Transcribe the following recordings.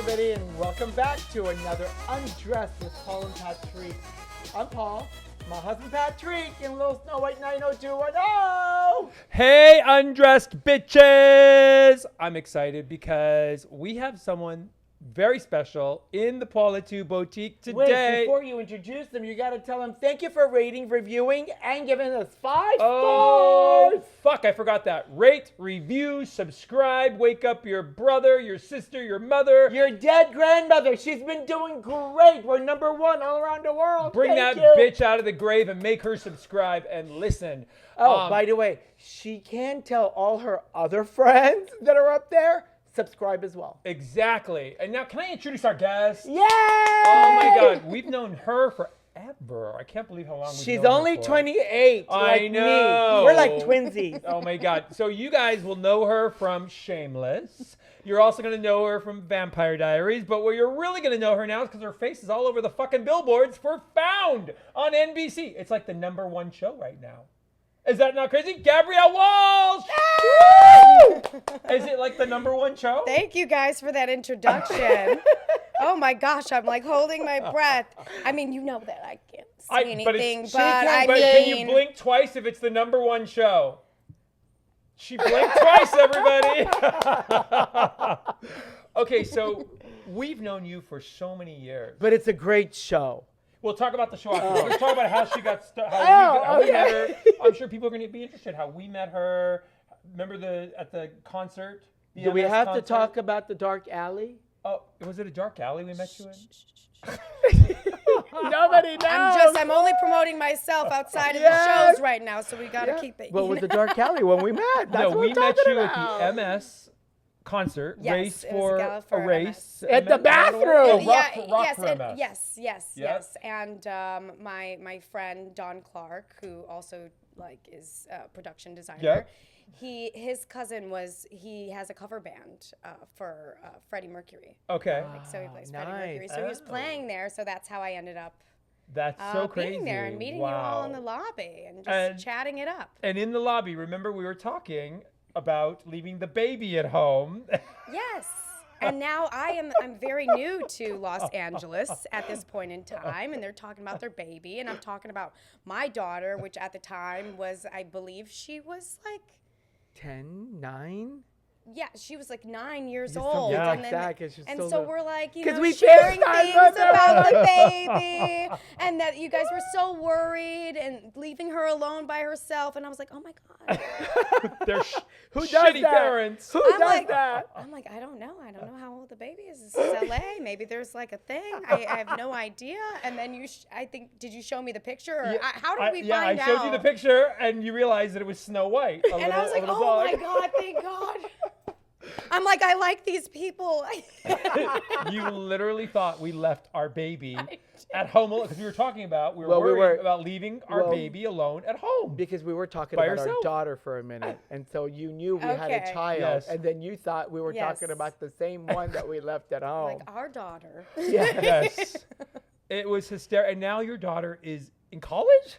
everybody, and welcome back to another Undressed with Paul and Patrick. I'm Paul, my husband Patrick, and little Snow White 90210. Hey, Undressed bitches! I'm excited because we have someone very special in the Atteu boutique today. Wait, before you introduce them, you gotta tell them thank you for rating, reviewing, and giving us 5 stars. Fuck, I forgot that. Rate, review, subscribe, wake up your brother, your sister, your mother. Your dead grandmother, she's been doing great. We're #1 all around the world. Bring Thank that you. bitch out of the grave and make her subscribe and listen. Oh, by the way, she can tell all her other friends that are up there, subscribe as well. Exactly. And now, can I introduce our guest? Yay! Oh my God, we've known her forever. I can't believe how long we've known She's her only for. 28, I like know. me. We're like twinsies. Oh my God. So you guys will know her from Shameless. You're also going to know her from Vampire Diaries. But where you're really going to know her now is because her face is all over the fucking billboards for Found on NBC. It's like the #1 show right now. Is that not crazy? Gabrielle Walsh! Is it like the #1 show? Thank you guys for that introduction. Oh my gosh, I'm like holding my breath. I mean, you know that I can't say anything, but I mean... Can you blink twice if it's the #1 show? She blinked twice, everybody. Okay, so we've known you for so many years. But it's a great show. We'll talk about the show after. Let's talk about how she got how we met her. I'm sure people are going to be interested how we met her. Remember at the concert? The Do we MS have concert? to talk about the dark alley? Oh, was it a dark alley we met you in? Nobody knows. I'm only promoting myself outside of the shows right now, so we got to keep it. What was the dark alley when we met? That's No, what we we're met talking you about. at the MS concert. Yes, Race it was a gala for a race. At the bathroom. Oh, Yeah, rock for MS. yes. And my friend Don Clark, who also is a production designer, his cousin he has a cover band for Freddie Mercury. Okay. So he plays nice. Freddie Mercury. So he was playing there. So that's how I ended up That's so crazy. being there and meeting you all in the lobby and just chatting it up. And in the lobby, remember we were talking about leaving the baby at home. Yes. And now I'm very new to Los Angeles at this point in time, and they're talking about their baby, and I'm talking about my daughter, which at the time was, I believe she was like 10, 9? Yeah, she was like 9 years Just old. something And like then, that, 'cause she's and so so little. we're like, 'Cause we sharing FaceTimed things with her. about the baby, and that you guys were so worried and leaving her alone by herself. And I was like, oh my God. They're Who does shitty that? parents. Who I'm does like, that? I'm like, I don't know how old the baby is. This is LA. Maybe there's like a thing. I have no idea. And then I think, did you show me the picture? Or how did we find out? I showed you the picture, and you realized that it was Snow White. And I was like, oh my God, thank God. I'm like, I like these people. You literally thought we left our baby at home because we were talking about we were Well, we worried were- about leaving our baby alone at home. Because we were talking By about our yourself. daughter for a minute, and so you knew we had a Okay. child, Yes. and then you thought we were talking Yes. about the same one that we left at home. Like our daughter. Yes, it was hysterical. And now your daughter is in college.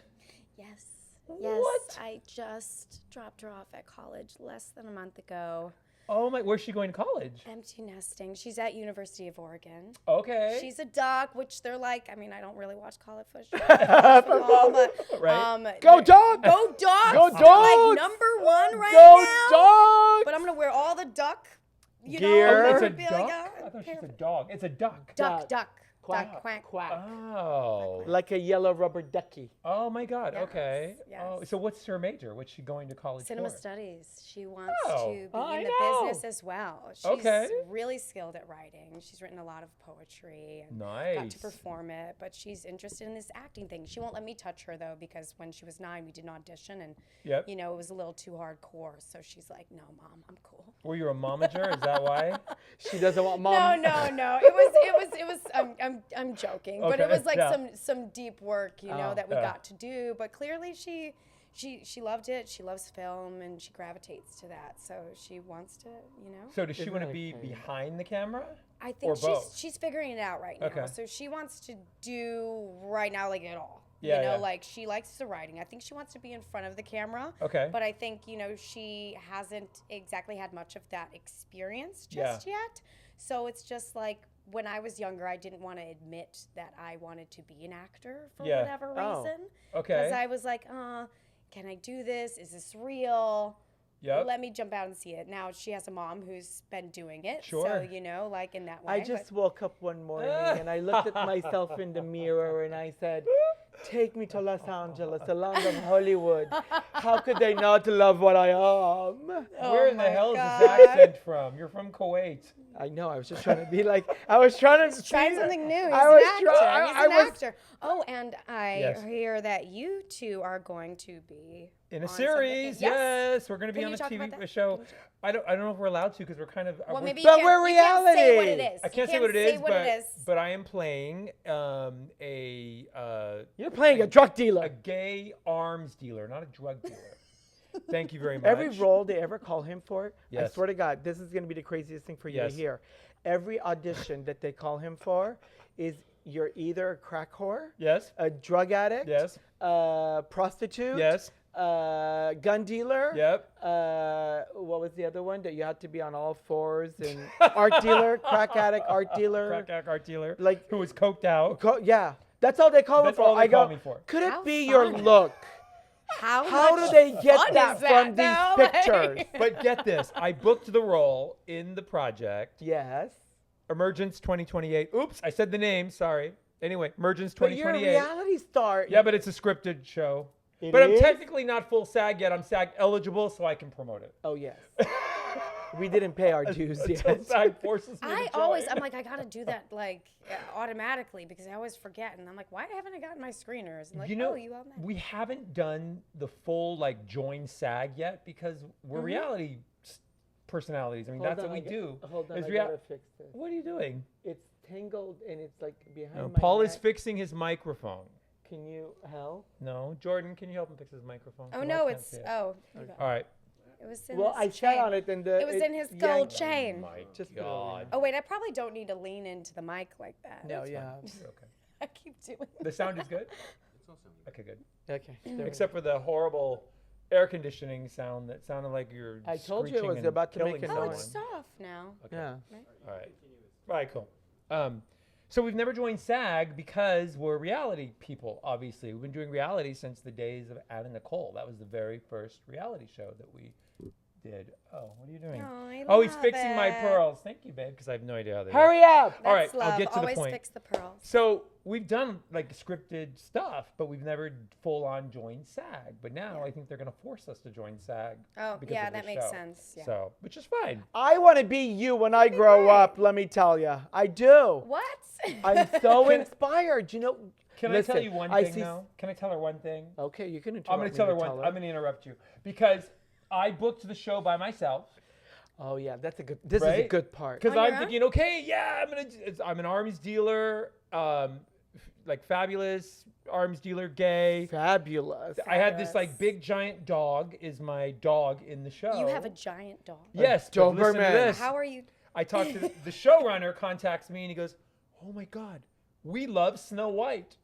Yes. What? I just dropped her off at college less than a month ago. Oh my! Where's she going to college? Empty nesting. She's at University of Oregon. Okay. She's a duck, which they're like. I mean, I don't really watch college football, but Right. Go Dogs! Go Dogs! Go They're Dogs! like #1 right Go now. Dogs! But I'm gonna wear all the duck, Gear. Oh, it's a be duck. like, I thought she's a dog. It's a duck. duck, Quack, quack. quack. Oh. Like a yellow rubber ducky. Oh my God. Yes, Okay. yes. Oh, so what's her major? What's she going to college Cinema for? studies. She wants Oh. to be I in the know. business as well. She's Okay. really skilled at writing. She's written a lot of poetry and got Nice. to perform it, but she's interested in this acting thing. She won't let me touch her though because when she was 9, we did an audition and Yep. it was a little too hardcore. So she's like, "No, Mom, I'm cool." Were you a momager? Is that why? She doesn't want mom. No. It was. I'm joking, but it Okay, was like yeah. some deep work, that we yeah. got to do. But clearly, she loved it. She loves film, and she gravitates to that. So she wants to, So does she Isn't want to that be crazy? behind the camera? I think Or both? she's figuring it out right now. Okay. So she wants to do right now like it all. Yeah, yeah. Like she likes the writing. I think she wants to be in front of the camera. Okay. But I think, she hasn't exactly had much of that experience just yet. So it's just like when I was younger, I didn't want to admit that I wanted to be an actor for Yeah. whatever reason. Okay. Because I was like, can I do this? Is this real? Yep. Let me jump out and see it. Now she has a mom who's been doing it. Sure. So, you know, like in that way. I just woke up one morning and I looked at myself in the mirror and I said, take me to Los Angeles, the land of Hollywood. How could they not love what I am? Where in the my hell is God. this accent from? You're from Kuwait. I know. I was just trying to be like, I was trying to Trying something new. He's I an was actor. try- He's I an was- actor. Oh, and I Yes. hear that you two are going to be In a on something. series, yes. We're going to be Can on you a talk TV about that? show. I don't know if we're allowed to because we're kind of. Well, we're- maybe But you we're can't, you can't say what it reality. is. I You can't say what it say is, what it is. but I am playing You're playing a drug dealer. a gay arms dealer, not a drug dealer. Thank you very much. Every role they ever call him for, I Yes. swear to God, this is going to be the craziest thing for you Yes. to hear. Every audition that they call him for is you're either a crack whore, Yes. a drug addict, Yes. a prostitute, Yes. gun dealer. Yep. What was the other one that you had to be on all fours and art dealer, crack addict, art dealer. Crack art dealer. Like- who was coked out. Yeah, that's all they call That's him for. all they I call go, me for. could it How be your fun. look? How How much do they get fun that is from though? these pictures? But get this, I booked the role in the project. Yes. Emergence 2028. Oops, I said the name. Sorry. Anyway, Emergence But you're a 2028. reality star. Yeah, but it's a scripted show. It But I'm is? technically not full SAG yet. I'm SAG eligible, so I can promote it. Oh, yes. We didn't pay our dues Until yet. SAG forces me I to always, join. I'm like, I gotta do that like automatically because I always forget, and I'm like, why haven't I gotten my screeners? And like, You know, oh, you have mine. we haven't done the full like join SAG yet because we're reality personalities. I mean, that's what we do. Hold on, is I rea- gotta fix this. What are you doing? It's tangled and it's like behind No, my Paul neck. is fixing his microphone. Can you help? No, Jordan, can you help him fix his microphone? Oh I no, can't it's see it. oh. you got All right. It was in Well, his I chain. sat on it and It was in his gold yanked- chain. My Just put it God. Oh wait, I probably don't need to lean into the mic like that. No, It's yeah. fine. Okay. I keep doing. The sound is good? Okay, good. Okay. there we Except for the horrible air conditioning sound that sounded like you're I told you it screeching was and about to make killing a Oh, someone. noise. it's soft now. Okay. Yeah. All right. All right, cool. So we've never joined SAG because we're reality people, obviously. We've been doing reality since the days of Anna Nicole. That was the very first reality show that we did. Oh, what are you doing? Oh, I Oh, he's love fixing my it. pearls. Thank you, babe, because I have no idea how they Hurry work. up! All right, That's love. I'll get to Always the point. fix the pearls. So we've done like scripted stuff, but we've never full on joined SAG. But now I think they're going to force us to join SAG. Oh, because yeah, of the that makes show. sense. Yeah. So, which is fine. I want to be you when I grow great. up, let me tell you. I do. What? I'm so inspired. You know, Can I listen, tell you one I thing see- now? Can I tell her one thing? Okay, you can interrupt I'm going to me tell her to one. I'm going to interrupt you because I booked the show by myself. Oh yeah, that's a good. This is a Right? good part. Because On I'm your thinking, okay, yeah, I'm an arms dealer, like fabulous arms dealer, gay. Fabulous. I had this like Fabulous. big giant dog is my dog in the show. You have a giant dog. Yes, but listen to Doberman. this. How are you? I talked to the showrunner contacts me and he goes, "Oh my God, we love Snow White.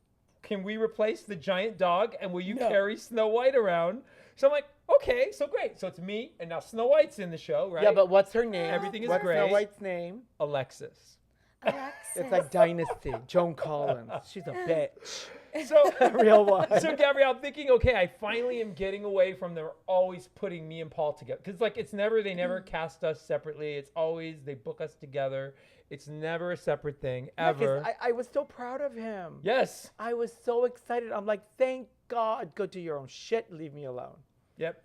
Can we replace the giant dog and will you carry Snow White around?" So I'm like, okay, so great. So it's me and now Snow White's in the show, right? Yeah, but what's her name? Everything is what's Snow great. White's name? Alexis. Alexis. It's like Dynasty. Joan Collins. She's a bitch. So Real one. So Gabrielle, I'm thinking, okay, I finally am getting away from them always putting me and Paul together. Because like they never cast us separately. It's always they book us together. It's never a separate thing, Yeah, 'cause ever. I was so proud of him. Yes. I was so excited. I'm like, thank God. Go do your own shit. Leave me alone. Yep.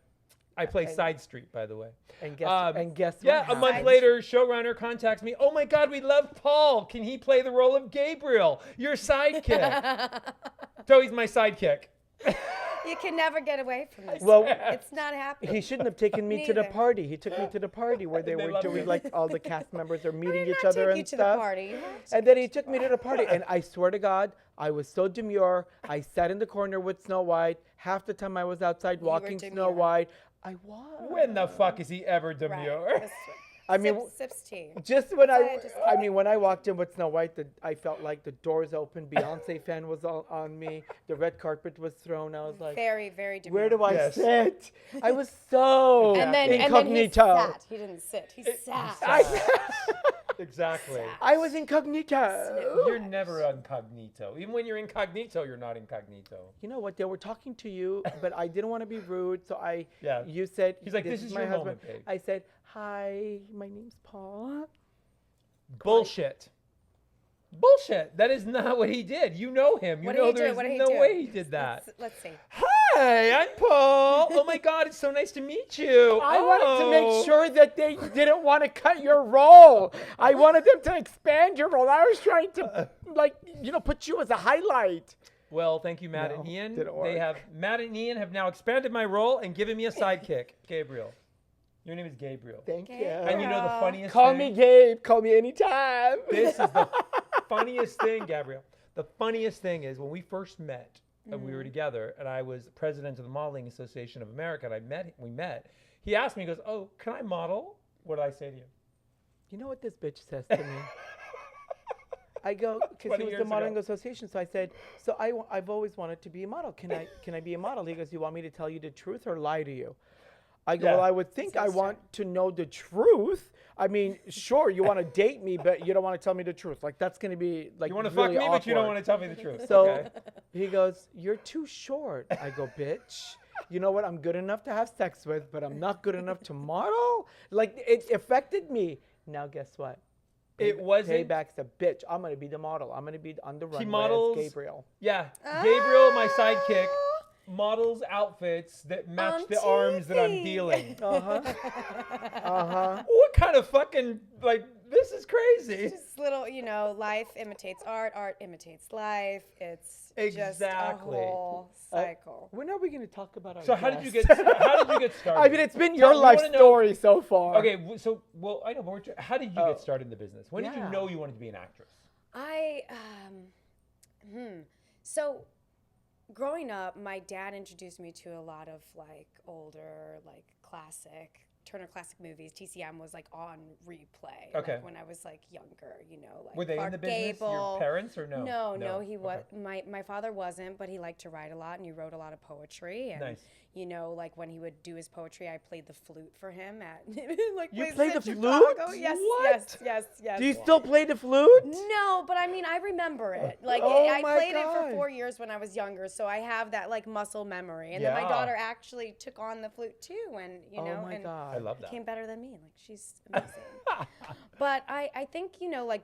I play Side Street, by the way. And guess Yeah, what? a month happened? later, showrunner contacts me. Oh my God, we love Paul. Can he play the role of Gabrielle, your sidekick? So he's my sidekick. You can never get away from this. Well, It's not happening. he shouldn't have taken me to the Neither. party. He took me to the party where they They were love doing you. like all the cast members are I meeting did each not other take and you to stuff. the party. You had to. And then he took me to the party, and I swear to God, I was so demure. I sat in the corner with Snow White. Half the time I was outside You were walking Snow demure. White. I was. When the fuck is he ever Right. demure? This- I mean, sips tea. just when I just- I mean, when I walked in with Snow White, I felt like the doors opened. Beyonce fan was all on me. The red carpet was thrown. I was like, Very, very demure. where do I Yes. sit? I was so And then he incognito. sat. He didn't sit. He sat. I- Exactly. I was incognito. You're never incognito. Even when you're incognito, you're not incognito. You know what? They were talking to you, but I didn't want to be rude, so Yeah. You said, He's like, this is my your husband. moment, babe. I said, hi, my name's Paul. Bullshit. Bullshit. That is not what he did. You know him. You What know did he do? there's What did he no do? way he did that. Let's see. Hi, I'm Paul. Oh my God, it's so nice to meet you. I wanted to make sure that they didn't want to cut your role. I wanted them to expand your role. I was trying to, put you as a highlight. Well, thank you, Matt No, and Ian. didn't work. Matt and Ian have now expanded my role and given me a sidekick, Gabrielle. Your name is Gabrielle. Thank you. And you know the funniest Call thing? me Gabe. Call me anytime. This is the funniest thing, Gabrielle. The funniest thing is when we first met and we were together, and I was president of the Modeling Association of America, and we met. He asked me, he goes, "Oh, can I model?" What did I say to you? You know what this bitch says to me? I go, because 20 he was the years modeling ago. association. So I said, so I've always wanted to be a model. Can I be a model? He goes, you want me to tell you the truth or lie to you? I go, Yeah. well, I would think I want to know the truth. I mean, sure, you want to date me, but you don't want to tell me the truth. Like, that's going to be, like, You want to really fuck me, but you don't awkward. want to tell me the truth. So Okay. he goes, you're too short. I go, bitch, you know what? I'm good enough to have sex with, but I'm not good enough to model. Like, it affected me. Now, guess what? It wasn't. Payback's a bitch. I'm going to be the model. I'm going to be on the runway models- as Gabrielle. Yeah, Gabrielle, my sidekick, models outfits that match On the arms that I'm TV. dealing. Uh-huh. Uh-huh. What kind of fucking, this is crazy. Just little, life imitates art, art imitates life. It's just a Exactly. whole cycle. When are we going to talk about our So how did you guest? get started? I mean, it's been your we life wanna know- story so far. Okay, I know, but how did you get started in the business? When did you Yeah. know you wanted to be an actress? So growing up, my dad introduced me to a lot of older, classic Turner Classic Movies. TCM was on replay. Okay. When I was younger, Were they Clark in the business? Gable. Your parents or no? No, he was. Okay. My father wasn't, but he liked to write a lot, and he wrote a lot of poetry. And Nice. when he would do his poetry, I played the flute for him at You places play in the Chicago. flute? Yes, What? yes. Do you still play the flute? No, but I mean, I remember it. Oh I my played it God. for 4 years when I was younger, so I have that muscle memory. And then my Yeah. daughter actually took on the flute too, and Oh my and God. I love that. became better than me. She's amazing. But I think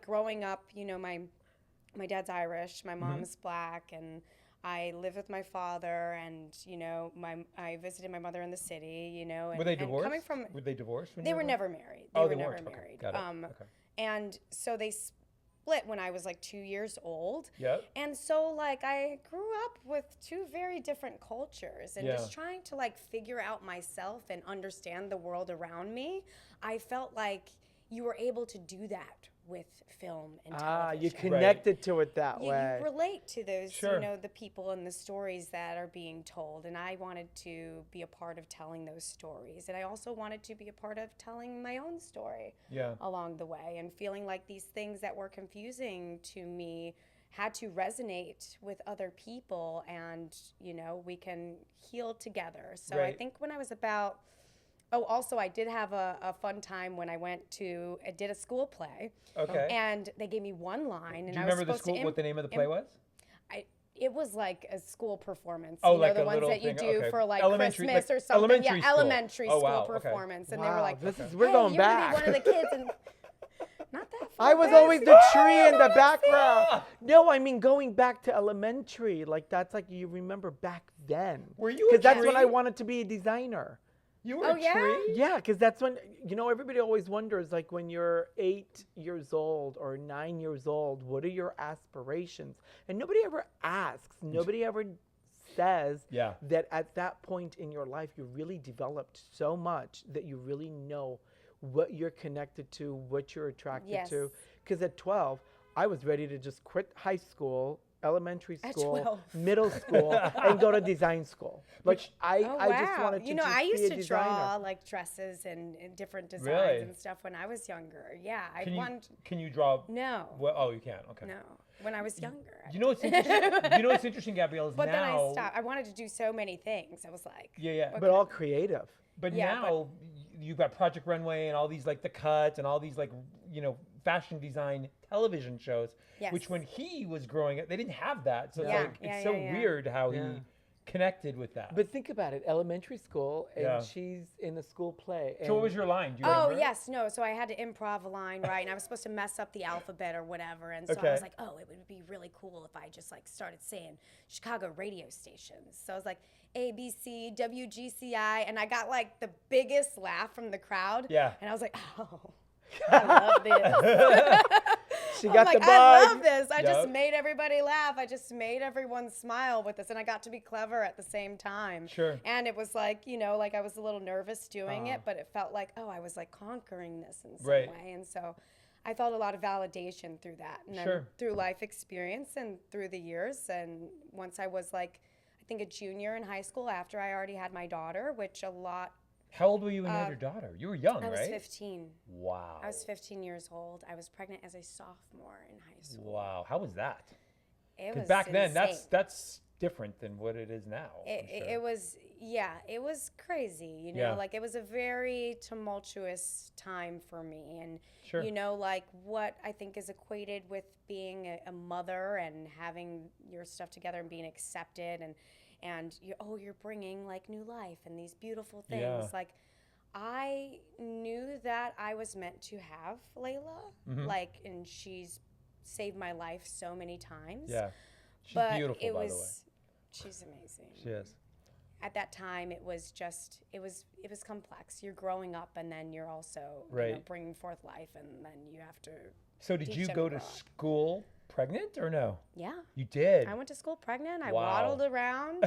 growing up, my dad's Irish, my mom's black, and I lived with my father, and I visited my mother in the city, and Were they and divorced? coming from Were they divorced? When they you were born? never married. Oh, They they were never weren't. Okay, married. got it. Okay. And so they split when I was 2 years old. Yep. And so I grew up with two very different cultures, and Yeah. just trying to figure out myself and understand the world around me. I felt like you were able to do that with film and television. You connected to it that way. You relate to those, Sure. the people and the stories that are being told. And I wanted to be a part of telling those stories. And I also wanted to be a part of telling my own story Yeah. along the way, and feeling like these things that were confusing to me had to resonate with other people, and, we can heal together. So I Right. think when I was about... Oh, also, I did have a fun time when I did a school play. Okay. And they gave me one line, and Do you I was remember supposed to what the name of the play was? It was like a school performance. Oh, the a ones little that you thing, do okay. for Elementary- Christmas or something. elementary Yeah, school. elementary Oh, school wow, okay. performance. And they Wow, were like, we're hey, going you're back. gonna be one of the kids. And not that far I was back. always the tree in the background. No, I mean going back to elementary. That's you remember back then. Were you a Because that's when tree? I wanted to be a designer. You were Oh, a yeah? tree? Yeah, because that's when, everybody always wonders, when you're 8 years old or 9 years old, what are your aspirations? And nobody ever asks, nobody ever says Yeah. that at that point in your life, you really developed so much that you really know what you're connected to, what you're attracted to. Yes. Because at 12, I was ready to just quit high school, elementary At school, 12. middle school, and go to design school. I Oh, just wow. wanted to just I be used a to designer. draw dresses and different designs Really? and stuff when I was younger. Yeah, Can you draw? No. Well, oh, you can't. Okay. No, when I was younger. You know what's interesting? You know what's interesting, Gabrielle, is But now. then I stopped. I wanted to do so many things. I was like, Yeah. But all creative. But Yeah, now you've got Project Runway and all these the cuts and all these fashion design television shows, Yes. which when he was growing up, they didn't have that. So Yeah. it's so weird how Yeah. he connected with that. But think about it, elementary school, and Yeah. she's in a school play. So what and- was your line? Do you Oh, remember? yes. No. So I had to improv a line, right? And I was supposed to mess up the alphabet or whatever. And so I Okay. was like, oh, it would be really cool if I just like started saying Chicago radio stations. So I was like, ABC, WGCI. And I got like the biggest laugh from the crowd. Yeah. And I was like, oh, I love this. She I'm got like, the bug. I love this. I Yup. just made everybody laugh. I just made everyone smile with this. And I got to be clever at the same time. Sure. And it was like, like I was a little nervous doing it, but it felt like, oh, I was like conquering this in some Right. way. And so I felt a lot of validation through that. And then Sure. through life experience and through the years. And once I was like, I think a junior in high school after I already had my daughter, which a lot, How old were you when you had your daughter? You were young, I was right? 15. Wow. I was 15 years old. I was pregnant as a sophomore in high school. Wow. How was that? It 'Cause was back then, insane. that's different than what it is now. I'm sure. It was, it was crazy, Yeah. like it was a very tumultuous time for me. And, Sure. like what I think is equated with being a mother and having your stuff together and being accepted and you're bringing like new life and these beautiful things. Yeah. Like I knew that I was meant to have Layla, Mm-hmm. and she's saved my life so many times. Yeah. She's But beautiful, it by was, the way. she's amazing. She is. At that time, it was complex. You're growing up, and then you're also Right. bringing forth life, and then you have to. So did teach you them go to to grow up. school pregnant or no? Yeah, You did. I went to school pregnant. I Wow. waddled around,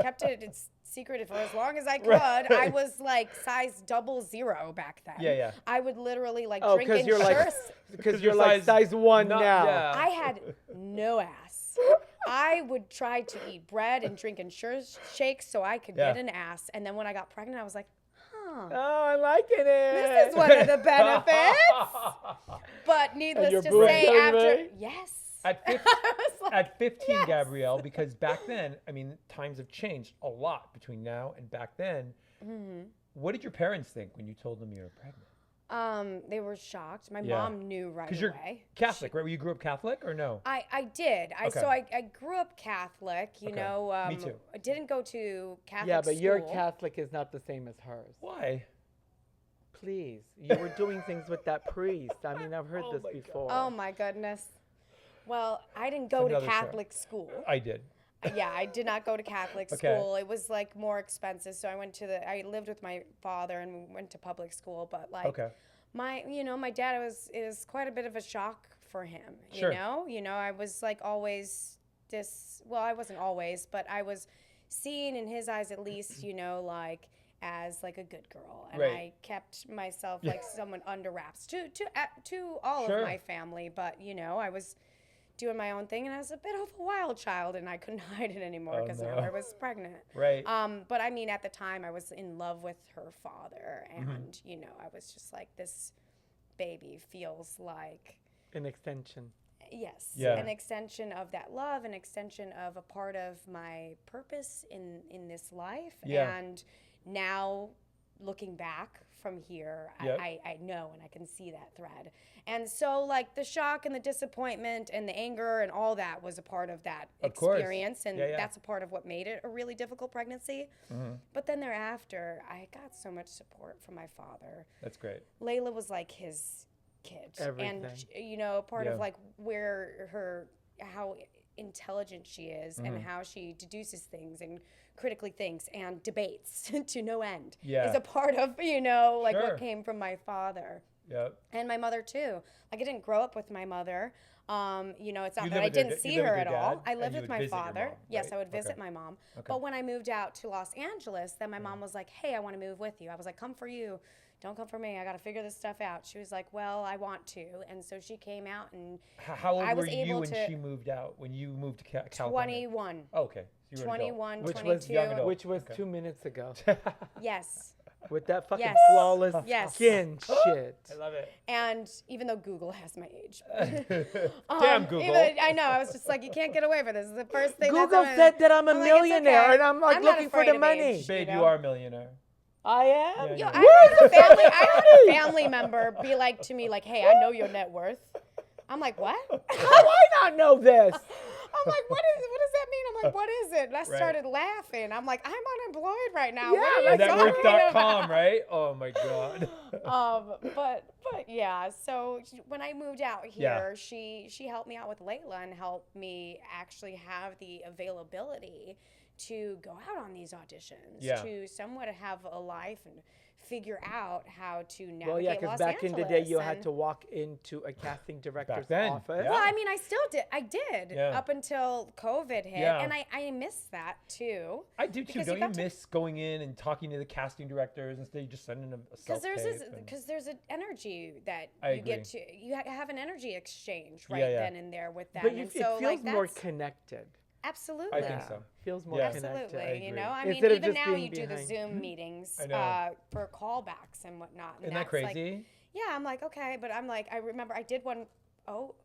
kept it secret for as long as I could. I was like size 00 back then. Yeah, yeah. I would literally like Oh, drink because in you're like, shirts. because you're like size 1 not- now. yeah. I had no ass. I would try to eat bread and drink insurance shakes so I could Yeah. get an ass. And then when I got pregnant, I was like, huh. Oh, I'm liking it. This is one of the benefits. But needless your to boobs say, getting after big? yes, At 15, I was like, at 15 yes. Gabrielle, because back then, I mean, times have changed a lot between now and back then. Mm-hmm. What did your parents think when you told them you were pregnant? They were shocked. My Yeah. mom knew right Because you're away. Catholic, right? You grew up Catholic or no? I did. Okay. So I grew up Catholic. Me too. I didn't go to Catholic Yeah, but school. your Catholic is not the same as hers. Why? Please, you were doing things with that priest. I mean, I've heard Oh this my God. before. Oh my goodness. Well, I didn't go to Another show. Catholic school. I did. Yeah, I did not go to Catholic Okay. school. It was like more expensive. So I lived with my father and we went to public school. But like Okay. my dad it was quite a bit of a shock for him. Sure. I was like always I wasn't always, but I was seen in his eyes at least, like as like a good girl. And Right. I kept myself like someone under wraps to all Sure. of my family. But, I was doing my own thing and I was a bit of a wild child and I couldn't hide it anymore Oh, because no. I was pregnant. Right. But I mean, at the time I was in love with her father Mm-hmm. and, I was just like, this baby feels like, An extension. yes, Yeah. an extension of that love, an extension of a part of my purpose in this life. Yeah. And now looking back from here, Yep. I know and I can see that thread. And so like the shock and the disappointment and the anger and all that was a part of that Of course. experience. And Yeah, yeah. that's a part of what made it a really difficult pregnancy. Mm-hmm. But then thereafter, I got so much support from my father. That's great. Layla was like his kid. Everything. And, part Yeah. of like how intelligent she is Mm-hmm. and how she deduces things and critically thinks and debates to no end Yeah. is a part of, Sure. what came from my father. Yep. And my mother too. Like I didn't grow up with my mother. It's not You that live I with your didn't you see live her with at your all. dad, I and lived you with would my visit your father. mom, Yes, right? I would visit Okay. my mom. Okay. But when I moved out to Los Angeles, then my mom was like, "Hey, I want to move with you." I was like, "Come for you. Don't come for me. I got to figure this stuff out." She was like, "Well, I want to." And so she came out and How old I was were you able when to- she moved out? When you moved to California? 21. Oh, okay. So you were an adult. 21, Which was 22. young adult. Which was Okay. 2 minutes ago. Yes. With that fucking Yes. flawless Yes. skin shit. I love it. And even though Google has my age. Damn Google. I know. I was just like, you can't get away from this. This is the first thing Google that's on my- said that I'm a I'm like, it's millionaire okay. and I'm like I'm not looking for afraid the of money. age. Babe, You you know? are a millionaire. I am. Yeah, I had a family member be like to me, like, "Hey, I know your net worth." I'm like, "What?" How do I not know this? I'm like, what does that mean? I'm like, what is it? And I started laughing. I'm like, I'm unemployed right now. Yeah, What are you talking Network.com, about? right? Oh my God. But yeah, so when I moved out here, she helped me out with Layla and helped me actually have the availability to go out on these auditions, to somewhat have a life and figure out how to navigate Well, yeah, because Los back in the day, Angeles you had to walk into a casting director's then, office. yeah. Well, I mean, I still did. I did Yeah. up until COVID hit, Yeah. and I miss that too. I do too. Because Don't you got to- miss going in and talking to the casting directors instead of just sending them a self-tape? Because there's an energy that I you get agree. to have an energy exchange right Yeah. then and there with them. But and it so, feels more that's connected. absolutely. I think so. Feels more Yeah. connected. Absolutely, you agree. know. I mean, Instead of even just now being you do the behind. Zoom meetings I know. for callbacks and whatnot. And Isn't that that's like- crazy? yeah, I'm like, okay, but I'm like, I remember I did one. Oh.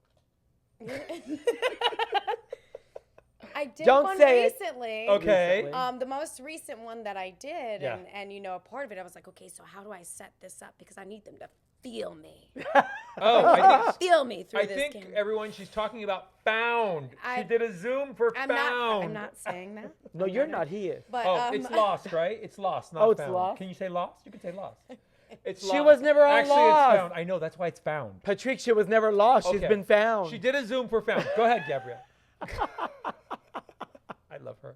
I did Don't one say it. recently. Okay. Recently. The most recent one that I did, Yeah. and you know, a part of it, I was like, okay, so how do I set this up? Because I need them to feel me. Oh, I think Feel me through I this think camera. everyone she's talking about Found. I- She did a Zoom for I'm Found. not saying that. No, you're not. He is. But Oh, it's Lost, right? It's Lost, not Oh, it's Found. Lost? Can you say Lost? You can say Lost. It's She Lost. was never on Actually, Lost. it's Found. I know, that's why it's Found. Patricia was never lost. She's Okay. been found. She did a Zoom for Found. Go ahead, Gabrielle. I love her.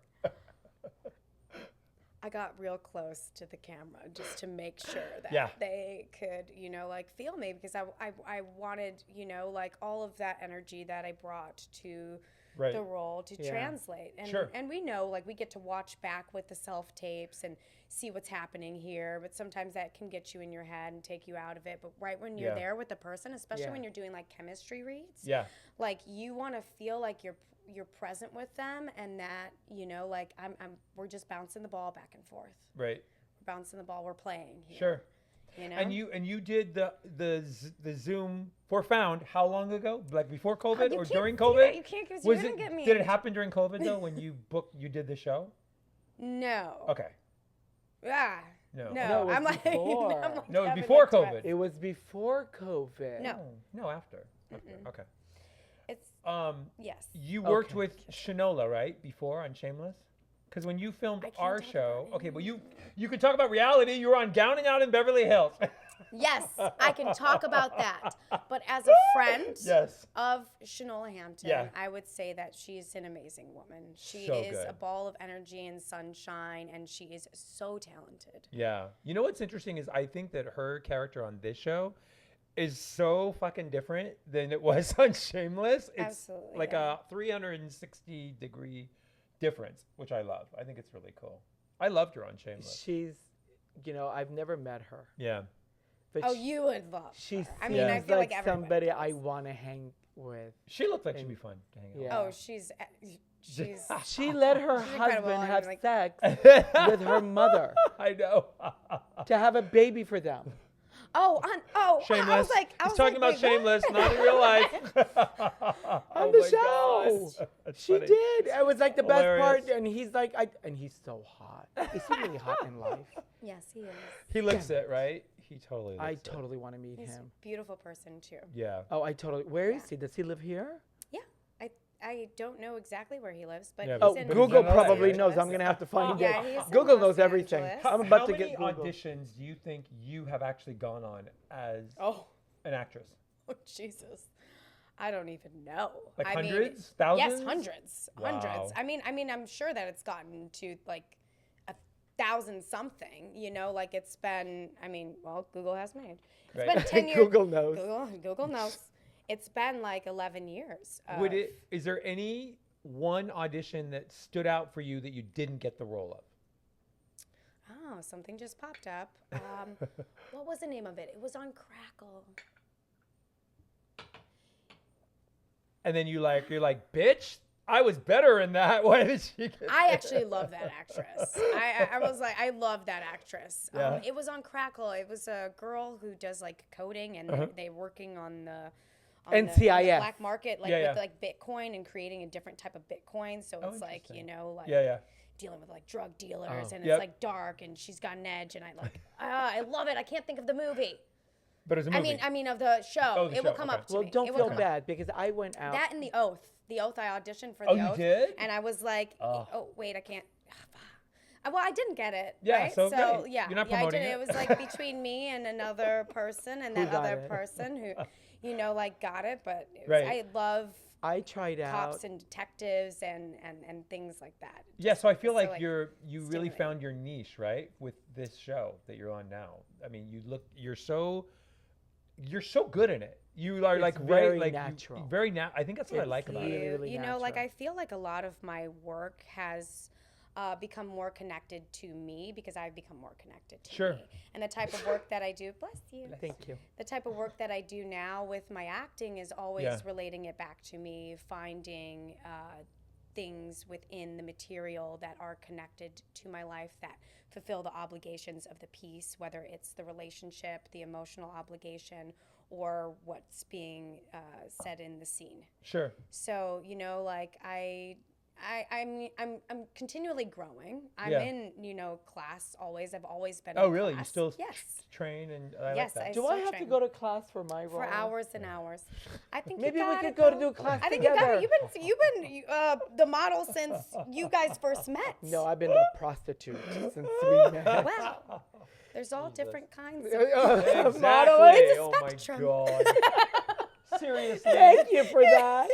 I got real close to the camera just to make sure that Yeah. they could, you know, like feel me, because I wanted, you know, like all of that energy that I brought to Right. the role to Yeah. translate. And Sure. and we know, like, we get to watch back with the self tapes and see what's happening here, but sometimes that can get you in your head and take you out of it. But right when you're Yeah. there with the person, especially Yeah. when you're doing like chemistry reads, Yeah. like you want to feel like you're present with them, and that, you know, like we're just bouncing the ball back and forth. Right. We're bouncing the ball. We're playing here. Sure. You know. And you did the Zoom for Found how long ago? Like before COVID you or can't during do COVID? that. You can't, 'cause you're Was gonna it? get me. Did it happen during COVID though when you did the show? No. Okay. Ah. No. No. No, it was I'm like, before. I'm like No, it was having before like Tourette's. COVID. It was before COVID. No. Oh, no, after. Okay. It's yes. You worked Okay. with Shanola, right, before on Shameless? Because when you filmed I can't our talk show, about okay, well you could talk about reality. You were on Gowning Out in Beverly Hills. Yes, I can talk about that. But as a friend Yes. of Shanola Hampton, Yeah. I would say that she's an amazing woman. She So is good. a ball of energy and sunshine, and she is so talented. Yeah. You know what's interesting is I think that her character on this show is so fucking different than it was on Shameless. It's Absolutely, like yeah. a 360-degree difference, which I love. I think it's really cool. I loved her on Shameless. She's, you know, I've never met her. Yeah. But Oh, you would love she's, her. I mean, Yeah. I she's feel like like everybody somebody I does. want to hang with. She looked like she'd be fun to hang out with. Yeah. Oh, she's She let her She's incredible. husband I have mean, like- sex with her mother I know. to have a baby for them. Shameless. I was like, He's talking about wait, what? Shameless, not in real life. On the show. She did. It was like the best part. Hilarious. And he's like, and he's so hot. Is he really hot in life? Yes, he is. He looks it, right? He totally looks I it. totally want to meet He's him. a beautiful person too. Yeah. Oh, I totally. Where is he? Does he live here? Yeah, I don't know exactly where he lives, but Yeah, he's but Oh, in Google Los probably Angeles. knows. I'm going to have to find Yeah, it. he's in Google Los knows everything. Angeles. I'm about How to many get Google. auditions do you think you have actually gone on as Oh, an actress? Jesus. I don't even know. Like I hundreds? Mean, Thousands? Yes, hundreds. Wow. Hundreds. I mean, I'm sure that it's gotten to like 1,000 something, you know, like it's been, I mean, well, Google has made. It's Right. been 10 years. Google knows. Google knows. It's been like 11 years. Would it? Is there any one audition that stood out for you that you didn't get the role of? Oh, something just popped up. What was the name of it? It was on Crackle. And then you're like, bitch, I was better in that. Why did she get I actually love that actress. I was like, I love that actress. Yeah. It was on Crackle. It was a girl who does like coding, and they working on on the NCIS. black market, like with like Bitcoin and creating a different type of Bitcoin. So it's like, you know, like dealing with like drug dealers and it's like dark and she's got an edge and I love it. I can't think of the movie. But it's a movie. I mean of the show. Oh, the will show, come up to Well, me. don't feel bad because I went out. That and The Oath. The Oath, I auditioned for The Oath. You did? And I was like, oh wait, I can't. Well, I didn't get it. Yeah, right? so yeah, you're not I promoting did. it. It was like between me and another person, and that other person who, you know, like got it. But it was, I love. I tried cops and detectives and things like that. Yeah, so I feel like you really found your niche, right, with this show that you're on now. I mean, you're so good in it. You are like very like natural. Very I think that's what I like about it. Really you know, natural. like I feel like a lot of my work has become more connected to me because I've become more connected to me. And the type of work that I do, bless you. Thank you. The type of work that I do now with my acting is always relating it back to me, finding things within the material that are connected to my life that fulfill the obligations of the piece, whether it's the relationship, the emotional obligation, or what's being said in the scene. Sure. So, you know, like I'm continually growing. I'm in, you know, class always. I've always been in really? class. You still train and I like that. Do I have to go to class for my role? For hours and hours. I think maybe we could go to do class I think together. you got it. You've been the model since you guys first met. No, I've been a prostitute since we met. Well, there's all different kinds of Exactly. modeling. It's a Oh my spectrum. God. Seriously. Thank you for that.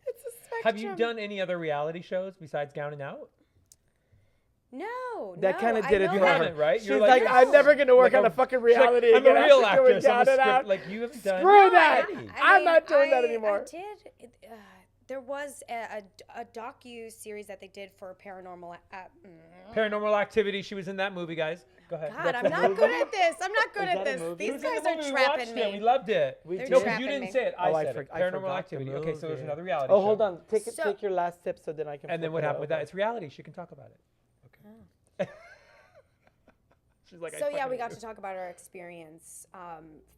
It's a spectrum. Have you done any other reality shows besides Down and Out? No, That kind of did it You for haven't, her. right? She's You're like, I'm never going to work like on a fucking she's like, reality I'm a again. real after doing actress. I'm a Down and script. Out. Like you haven't done. Screw that. any. I'm not doing that anymore. I did. There was a docu-series that they did for Paranormal Activity. She was in that movie, guys. Go ahead. God, I'm not good at this. I'm not good at this. These guys are trapping me. We loved it. We They're did. No, because trapping you didn't me. say it. I said it. I Paranormal forgot the Activity. Okay, so there's movie. another reality Oh, show. hold on. Take So- your last tip so then I can. And then flip what it happened with over. that? It's reality. She can talk about it. Okay. She's like, So yeah, we got to talk about our experience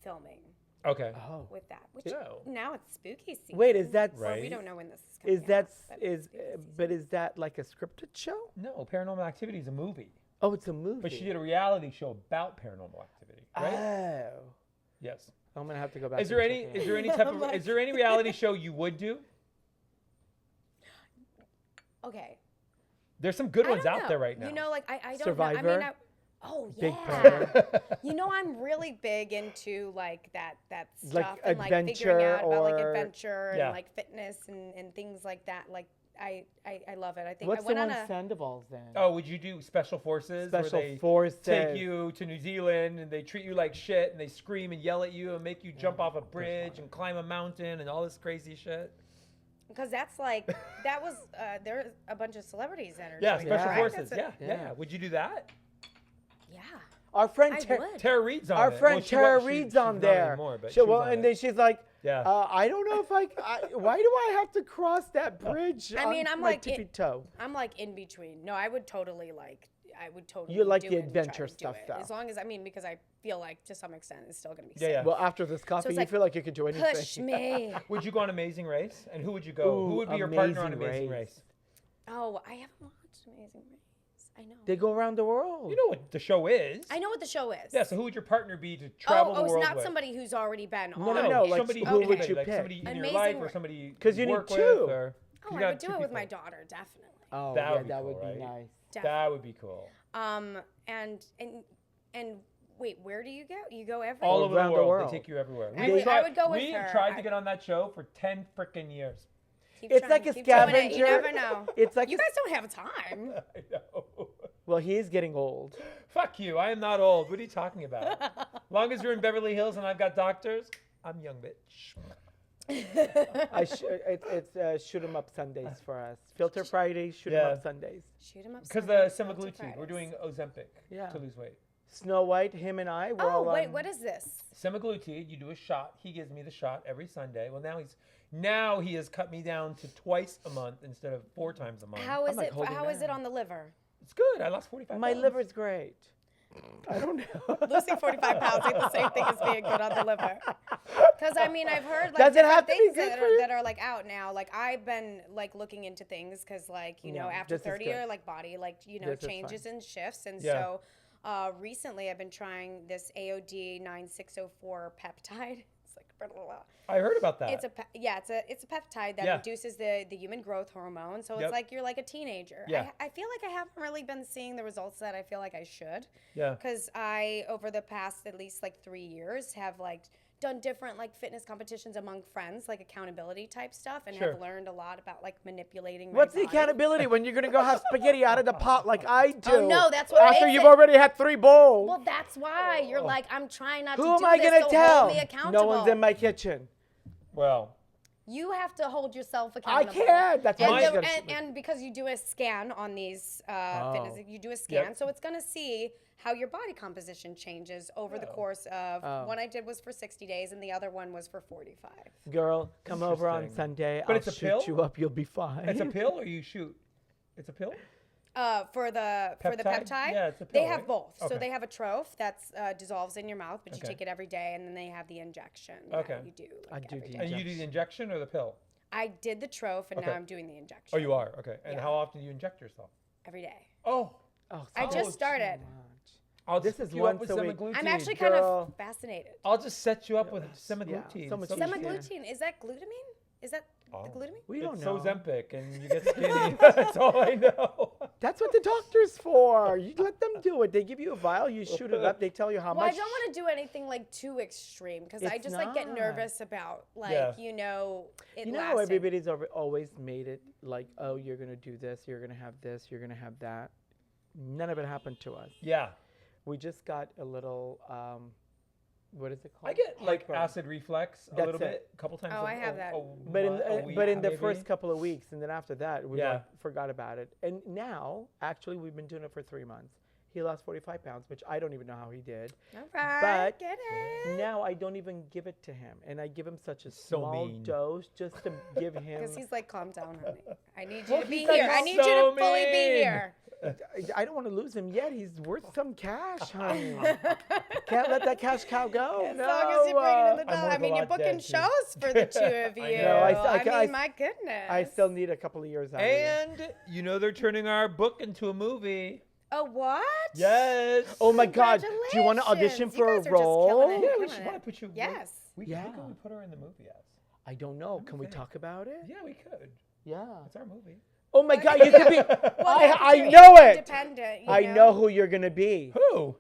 filming Okay. Oh. with that. Which So- now it's spooky season. Wait, is that Or we Right. don't know when this is coming is that out, but is it's spooky season. but is that like a scripted show? No, Paranormal Activity is a movie. Oh, it's a movie. But she did a reality show about paranormal activity, right? Oh. Yes. I'm gonna have to go back. Is there and any check it is out. there any type of is there any reality show you would do? Okay. There's some good I ones don't out know. there right now. You know, like I don't Survivor? know. I mean, oh Big yeah. Brother. You know, I'm really big into like that stuff Like and like figuring adventure out about like or- adventure Yeah. and like fitness and things like that. Like I love it. I think What's I the went one on a Sandoval's then? Oh, would you do Special Forces? where Special they Forces. Take you to New Zealand and they treat you like shit and they scream and yell at you and make you jump off a bridge and climb a mountain and all this crazy shit. because that's like that was there's a bunch of celebrities that are Yeah, doing Special that, right? Forces. That's Yeah. Would you do that? Yeah. Our friend I would. Tara Reid's on Our it. friend Well, she Tara was- she- Reid's she's on not there. anymore, but She- she was well, on and it. then she's like, Yeah. I don't know if why do I have to cross that bridge? I mean, on I'm my like tippy toe. I'm like in between. No, I would totally You like do the it and try adventure to do stuff, it. though. As long as because I feel like to some extent it's still gonna be Yeah, safe. yeah. Well, after this coffee, it's you like, feel like you could do anything. Push me. Would you go on Amazing Race? And who would you go? Who Ooh, would be your partner on Amazing Amazing Race. Race? Oh, I haven't watched Amazing Race. I know. They go around the world. You know what the show is. I know what the show is. Yeah, so who would your partner be to travel the it's world not with? somebody who's already been No, on. no, like, somebody who pick would somebody, you like pick? somebody in your Amazing life or Ra- somebody 'Cause you need work two. with, or Oh, you I got would do two it with my people. daughter, definitely. Oh, That yeah, would be that cool, would be right? nice. That would be cool. And wait, where do you go? You go everywhere. All over the around the world. world. They take you everywhere. I would go with we her. tried to get on that show for 10 freaking years. Keep It's trying, like a keep doing it. scavenger. You never know. It's like You guys don't have time. I know. Well, he is getting old. Fuck you. I am not old. What are you talking about? Long as you're in Beverly Hills and I've got doctors, I'm young, bitch. It's shoot 'em up Sundays for us. Filter Fridays, shoot 'em Yeah. up Sundays. Shoot him up. Because the Sundays, Semi-Glutide. Fridays. We're doing Ozempic Yeah. to lose weight. Snow White, him and I. We're Oh all wait, on- what is this? Semi-Glutide, you do a shot. He gives me the shot every Sunday. Well, now he has cut me down to twice a month instead of 4 times a month. How is like it? holding How is it that. on the liver? It's good. I lost 45 My pounds. liver's great. I don't know. Losing 45 pounds ain't the same thing as being good on the liver. Because I mean, I've heard like Does it have different to be things good that for you? are like out now. Like I've been like looking into things because like you know No, after this is 30 good. your like body like you know This is changes and shifts and Yeah. so recently I've been trying this AOD 9604 peptide. It's like blah, blah, blah. I heard about that. It's a peptide that Yeah. reduces the human growth hormone. So Yep. it's like you're like a teenager. Yeah. I feel like I haven't really been seeing the results that I feel like I should. Yeah. Because I over the past at least like 3 years have like done different like fitness competitions among friends, like accountability type stuff, and Sure. have learned a lot about like manipulating. My What's the body. accountability when you're gonna go have spaghetti out of the pot like I do? Oh no, that's what After makes you've it. already had 3 bowls. Well, that's why you're like I'm trying not Who to am do I this. gonna so tell? Hold me accountable. No one's in my kitchen. Well, You have to hold yourself I accountable. can't. That's And, why Mine- and because you do a scan on these fitness, you do a scan, Yep. so it's going to see how your body composition changes over the course of one I did was for 60 days and the other one was for 45. Girl, come over on Interesting. Sunday. But I'll it's a shoot pill? you up. You'll be fine. it's a pill or you shoot? It's a pill? For the Peptide? peptide, Yeah, it's a they pill, have right? both. Okay. So they have a troph that's dissolves in your mouth, but you Okay. take it every day, and then they have the injection Okay. that you do. Like, I do every the day. And you do the injection or the pill? I did the troph, and Okay. now I'm doing the injection. Oh, you are? Okay. And Yeah. how often do you inject yourself? Every day. Oh, Oh, I so just started. much. I'll This just is hook you up once with a week. semaglutide. I'm actually Girl. kind of fascinated. I'll just set you up with Yes, semaglutide. yeah, so much It's easier. Semi-glutide, is that glutamine? Is that Oh. the glutamine? We don't It's know. Ozempic, and you get skinny. That's all I know. That's what the doctor's for. You let them do it. They give you a vial, you shoot it up, they tell you how Well, much. I don't want to do anything like too extreme because I It's just like get not. nervous about like Yeah. you know it You know how lasting. everybody's always made it like, oh, you're going to do this, you're going to have this, you're going to have that. None of it happened to us. Yeah. We just got a little, what is it called? I get like Heartburn. acid reflux a That's little it. bit, a couple times. Oh, I have that. But in, week, but in the maybe. first couple of weeks, and then after that, we Yeah. like, forgot about it. And now, actually, we've been doing it for 3 months. He lost 45 pounds, which I don't even know how he did. All right, But get it. Now I don't even give it to him, and I give him such a So small mean. dose just to give him. Because he's like, calm down, honey. I need you Well, to be he's like here. I need you so to fully be mean. here. I don't want to lose him yet. He's worth some cash, honey. Can't let that cash cow go. As no. long as you bring it in the I'm dollar. I worth a mean, you're lot booking dead, too. shows for the two of I you. know. I I mean, my goodness. I still need a couple of years out of you. And you know they're turning our book into a movie. A what? Yes. Oh my God! Do you want to audition Congratulations. for You a guys are just role? killing it. Yeah, we Killing should it. probably put you. Yes. Who Yeah. can we put her in the movie as? I don't know. Can we think. talk about it? Yeah, we could. Yeah. It's our movie. Oh my God! You could be. Well, yeah, 'cause I you're know it. Independent. I know who you're gonna be. Who?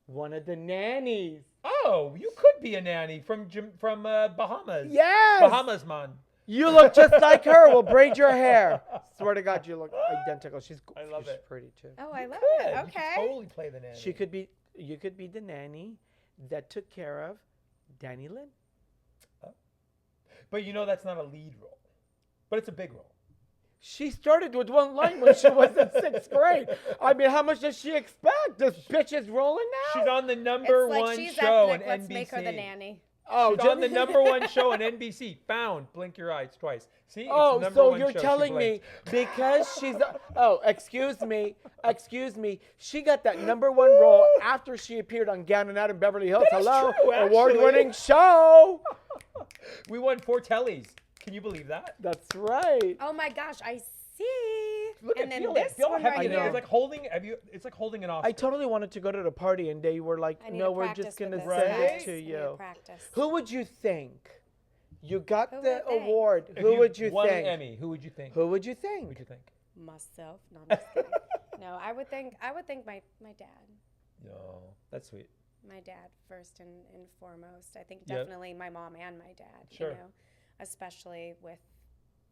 One of the nannies. Oh, you could be a nanny from Bahamas. Yes. Bahamas, man. You look just like her. We'll braid your hair. Swear to God, you look identical. She's I love she's it. pretty too. Oh, I love Good. it. You could Okay. totally play the nanny. She could be. You could be the nanny that took care of Danny Lynn. But you know that's not a lead role. But it's a big role. She started with one line when she was in 6th grade. I mean, how much does she expect? This bitch is rolling now. She's on the number It's like one she's show ethnic. on Let's NBC. make her the nanny. Oh, She's on the number one show on NBC. Found. Blink your eyes twice. See? It's Oh, the number so one you're show. She telling me blinked. because she's excuse me, she got that number one role after she appeared on Gown and Out in Beverly Hills. That is Hello, true, actually. award-winning show. We won 4 Tellys. Can you believe that? That's right. Oh my gosh, I see. Look And at then feel this it. Feel one how right heavy it is. know. here. It's like holding. It's like holding an Oscar. I totally wanted to go to the party, and they were like, I need "No, to we're practice just gonna with send this, Right? it guys. to I need you." practice. Who would you think? You got Who the would think? award. If Who would you won think? an Emmy, who would you think? Who would you Who think? would you think? Myself? No, I'm just kidding. No, I would think my dad. No, that's sweet. My dad first and foremost. I think Yep. definitely my mom and my dad. Sure. You know, especially with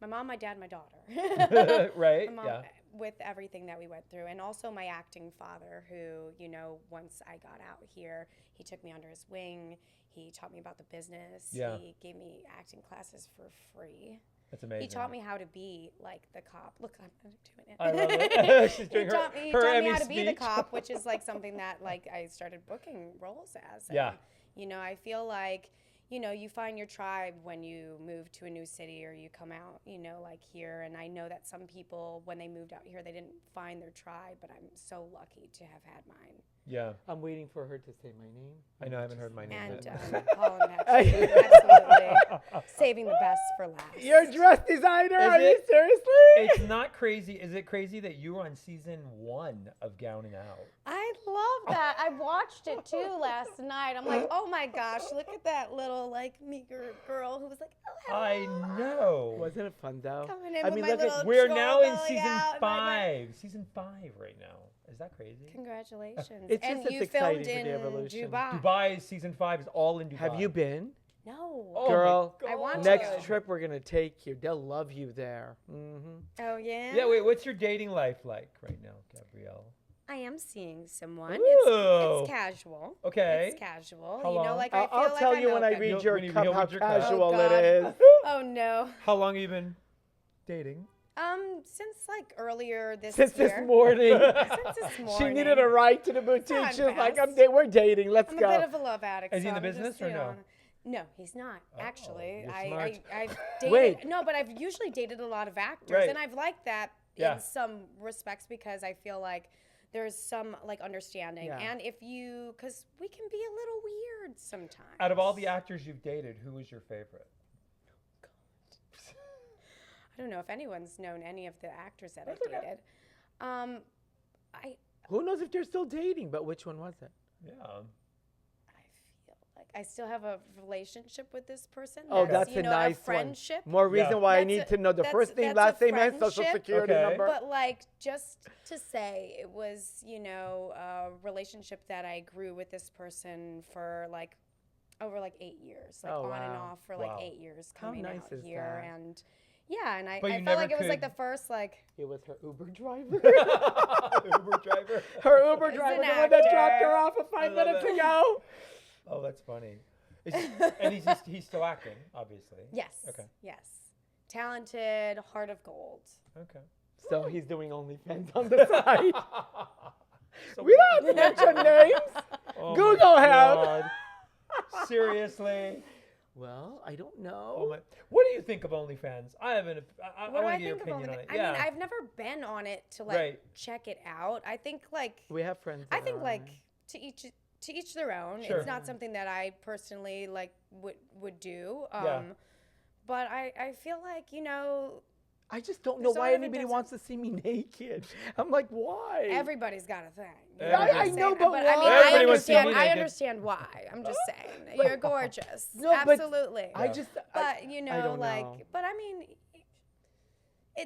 my mom, my dad, my daughter. Right? My mom, Yeah. with everything that we went through, and also my acting father, who, you know, once I got out here, he took me under his wing. He taught me about the business. Yeah. He gave me acting classes for free. That's amazing. He taught me how to be like the cop. Look, I'm doing it. I love it. She's He doing taught me her how Emmy to be the speech. cop, which is like something that like I started booking roles as. And, Yeah. you know, I feel like, you know, you find your tribe when you move to a new city or you come out, you know, like here. And I know that some people, when they moved out here, they didn't find their tribe, but I'm so lucky to have had mine. Yeah. I'm waiting for her to say my name. I know, I haven't heard my name And yet. Colin, absolutely saving the best for last. You're a dress designer? Are you it? seriously? It's not crazy. Is it crazy that you were on season 1 of Gowning Out? I love that. I watched it too last night. I'm like, oh my gosh, look at that little like meager girl who was like, oh, hello. I know. Wasn't it fun though? Coming in I with mean, my look at little We're troll now in belly season out and my 5. Season 5 right now. Is that crazy? Congratulations. It's and just you exciting filmed for the in evolution. Dubai. Dubai season 5 is all in Dubai. Have you been? No. Oh Girl, my I want God. to. next trip we're going to take you. They'll love you there. Oh, yeah? Yeah, wait, what's your dating life like right now, Gabrielle? I am seeing someone. Ooh. It's casual. Okay. It's casual. How You know, long? like I feel I'll like tell I you know when I people. read your When you cup read how your cup. casual Oh, it God. is. Oh, no. How long have you been dating? Since like earlier this Since year. this morning. Since this morning. She needed a ride to the boutique. Time She was like, passed. we're dating. Let's I'm go. a bit of a love addict. Is he in so the I'm just, business or you no? know, No, he's not. Actually, you're smart. I've dated. Wait. No, but I've usually dated a lot of actors, Right. and I've liked that Yeah. in some respects because I feel like there's some like understanding, Yeah. and if you, because we can be a little weird sometimes. Out of all the actors you've dated, who was your favorite? I don't know if anyone's known any of the actors that That's I've okay. dated. I Who knows if they're still dating, but which one was it? Yeah. feel like I still have a relationship with this person. Oh, that's you a know, nice a friendship. one. More reason Yeah. why I That's need a- to know the that's- first name, that's last a name, and social friendship. security Okay. number. But like just to say it was, you know, a relationship that I grew with this person for like over like 8 years, like Oh, on and wow. off for Wow. like 8 years How coming nice out is here that? and yeah, and I But you felt never like it was like the could- first like It was her Uber driver. Uber driver. Her Uber He's driver, an the one that dropped actor. her off 5 love minutes it. ago. Oh, that's funny. And he's still acting, obviously. yes, Okay. yes, talented, heart of gold. Okay. So he's doing OnlyFans on the side. So We don't have to mention names. Oh my Google him. God. Seriously. Well, I don't Oh know. my. What do you think of OnlyFans? I haven't. I What do want I to get your think of opinion on OnlyFans? it. I Yeah. mean, I've never been on it to like Right. check it out. I think like We have friends. I that think are on like it. to each their own. Sure. It's not something that I personally like would do. Yeah. But I feel like, you know, I just don't know There's a why lot of it anybody doesn't- wants to see me naked. I'm like, why? everybody's got a thing. You Yeah, know what I I'm know, saying? but I mean, why? Everybody wants to see me I naked. understand why. I'm just saying. You're gorgeous. No, but Absolutely. I just. But you know, don't like, know. but I mean,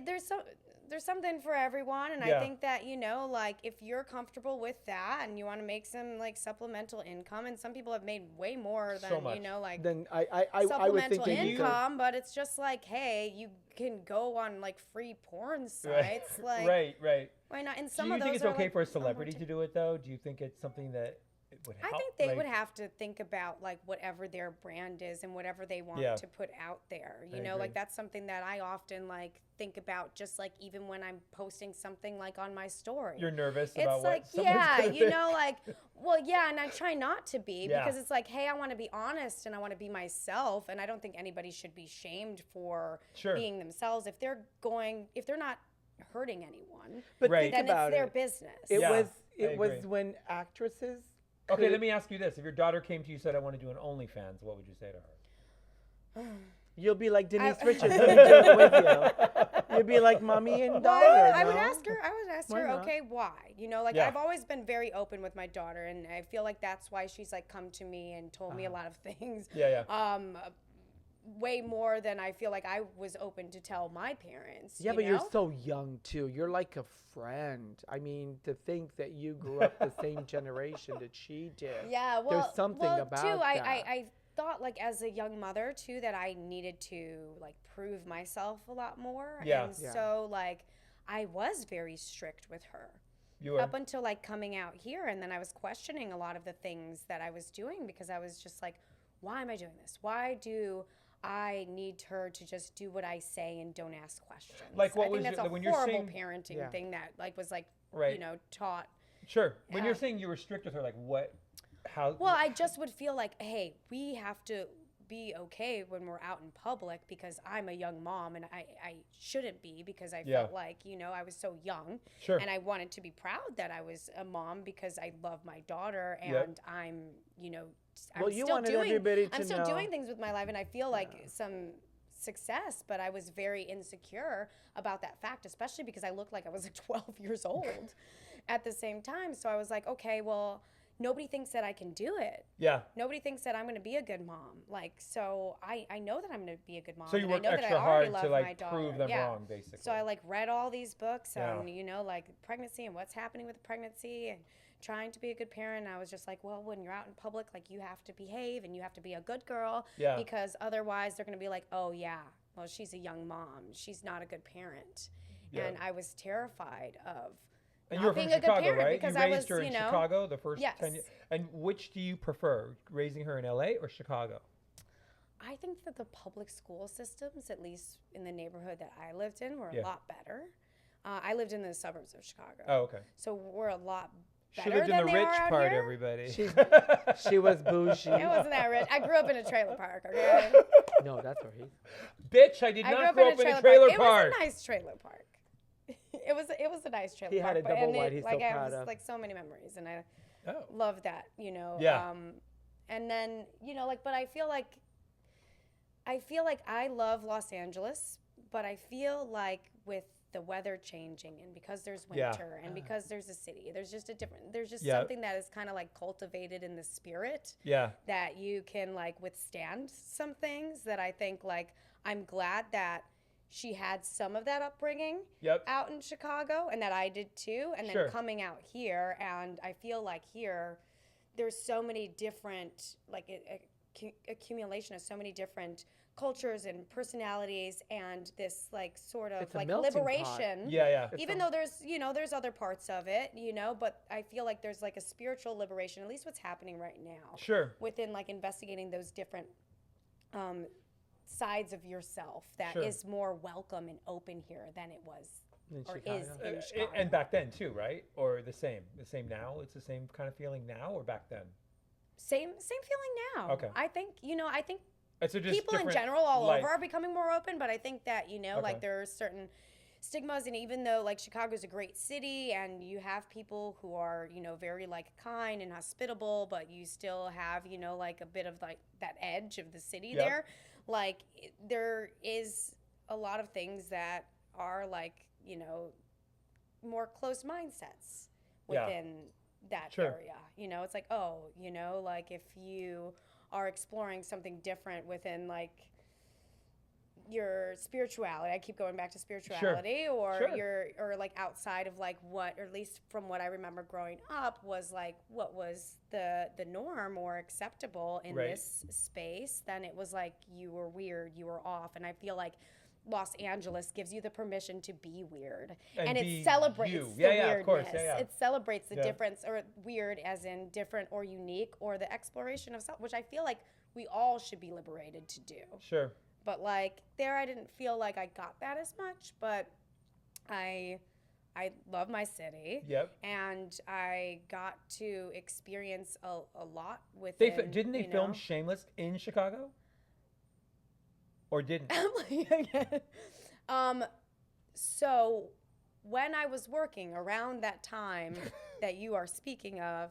there's something for everyone, and Yeah. I think that, you know, like if you're comfortable with that and you want to make some like supplemental income, and some people have made way more So than much. you know, like Then I would supplemental think they deserve- income, but it's just like, hey, you can go on like free porn sites, like right. why not? And Do some you of think those it's are, okay like, for a almost- celebrity to do it though? Do you think it's something that it would help? I think they like- would have to think about like whatever their brand is and whatever they want Yeah. to put out there. You I know, agree. like that's something that I often like think about, just like even when I'm posting something like on my story. You're nervous It's about like, what someone's yeah, gonna you think. know, like, well, yeah, and I try not to be Yeah. because it's like, hey, I want to be honest and I want to be myself, and I don't think anybody should be shamed for Sure. being themselves if they're not hurting anyone. But Right. think Then about it's their it. business. It Yeah, was I it was agree. when actresses. Okay, could- let me ask you this: if your daughter came to you and said, "I want to do an OnlyFans," what would you say to her? You'll be like Denise Richards. Let me do it with you. You'll be like mommy and daughter. I would no? ask her. Why her, not? okay, why? You know, like Yeah. I've always been very open with my daughter, and I feel like that's why she's like come to me and told me a lot of things. Yeah. Way more than I feel like I was open to tell my parents. Yeah, you but know? you're so young too. You're like a friend. I mean, to think that you grew up the same generation that she did. Yeah, well, there's something well, about too, that. I thought like as a young mother too that I needed to like prove myself a lot more. Yeah. And Yeah. so like I was very strict with her. You were. Up until like coming out here, and then I was questioning a lot of the things that I was doing because I was just like, why am I doing this? Why do I need her to just do what I say and don't ask questions? Like, what I think was that's your- a when you're horrible saying- parenting Yeah. thing that like was like Right. you know taught. Sure. When you're Yeah. saying you were strict with her, like what? How? Well, I just would feel like, hey, we have to be okay when we're out in public because I'm a young mom and I shouldn't be because I Yeah. felt like, you know, I was so young. Sure. And I wanted to be proud that I was a mom because I love my daughter and Yep. I'm, you know, Well, I'm you still wanted doing everybody to I'm still know. doing things with my life and I feel like some success, but I was very insecure about that fact, especially because I looked like I was like 12 years old at the same time. So I was like, okay, well, nobody thinks that I can do it. Yeah. Nobody thinks that I'm going to be a good mom. Like, so I know that I'm going to be a good mom. So you and worked I know that extra I already hard love to my like daughter. prove them Yeah. wrong, basically. So I like read all these books Yeah. on, you know, like pregnancy and what's happening with pregnancy and trying to be a good parent. And I was just like, well, when you're out in public, like you have to behave and you have to be a good girl Yeah. because otherwise they're going to be like, oh yeah, well, she's a young mom. She's not a good parent. Yeah. And I was terrified of And not you were being from a good Chicago, parent right? because You I raised was, her in you know, Chicago the first yes. 10 years. And which do you prefer, raising her in LA or Chicago? I think that the public school systems, at least in the neighborhood that I lived in, were Yeah. a lot better. I lived in the suburbs of Chicago. Oh, okay. So we're a lot She better lived in than the they rich are out part, here. everybody. She was bougie. It wasn't that rich. I grew up in a trailer park, okay? No, that's where he's. Bitch, I did I not grow up in a trailer park. It was a nice trailer park. It was a nice trailer He park. had a but- double and wide he's like, so I proud was of. like so many memories, and I Oh. love that, you know. Yeah. And then, you know, like, but I feel like I love Los Angeles, but I feel like with the weather changing and because there's Yeah. winter and because there's a city, there's just Yeah. something that is kind of like cultivated in the spirit Yeah. that you can like withstand some things that I think like I'm glad that she had some of that upbringing Yep. out in Chicago and that I did too. And then Sure. coming out here, and I feel like here there's so many different, like accumulation of so many different cultures and personalities and this like sort of It's a like melting pot. liberation. Yeah, yeah. Even though there's, you know, there's other parts of it, you know, but I feel like there's like a spiritual liberation, at least what's happening right now. Sure. Within like investigating those different sides of yourself that Sure. is more welcome and open here than it was In or Chicago. is in Chicago. And back then too, right? Or the same now? It's the same kind of feeling now or back then? Same feeling now. Okay. I think, you know, I think So just people in different general all life. over are becoming more open, but I think that, you know, Okay. like there are certain stigmas, and even though like Chicago's a great city and you have people who are, you know, very like kind and hospitable, but you still have, you know, like a bit of like that edge of the city Yep. there, like there is a lot of things that are like, you know, more closed mindsets Yeah. within that Sure. area. You know, it's like, oh, you know, like if you are exploring something different within like your spirituality. I keep going back to spirituality, or Sure. your or like outside of like what, or at least from what I remember growing up, was like what was the norm or acceptable in Right. this space. Then it was like you were weird, you were off, and I feel like Los Angeles gives you the permission to be weird, and be it celebrates you. the Yeah, weirdness. of course. Yeah. It celebrates the Yeah. difference, or weird as in different or unique, or the exploration of self, which I feel like we all should be liberated to do. Sure. But like there, I didn't feel like I got that as much. But I love my city. Yep. And I got to experience a lot with. Didn't they you film know? Shameless in Chicago? Or didn't? So when I was working around that time that you are speaking of,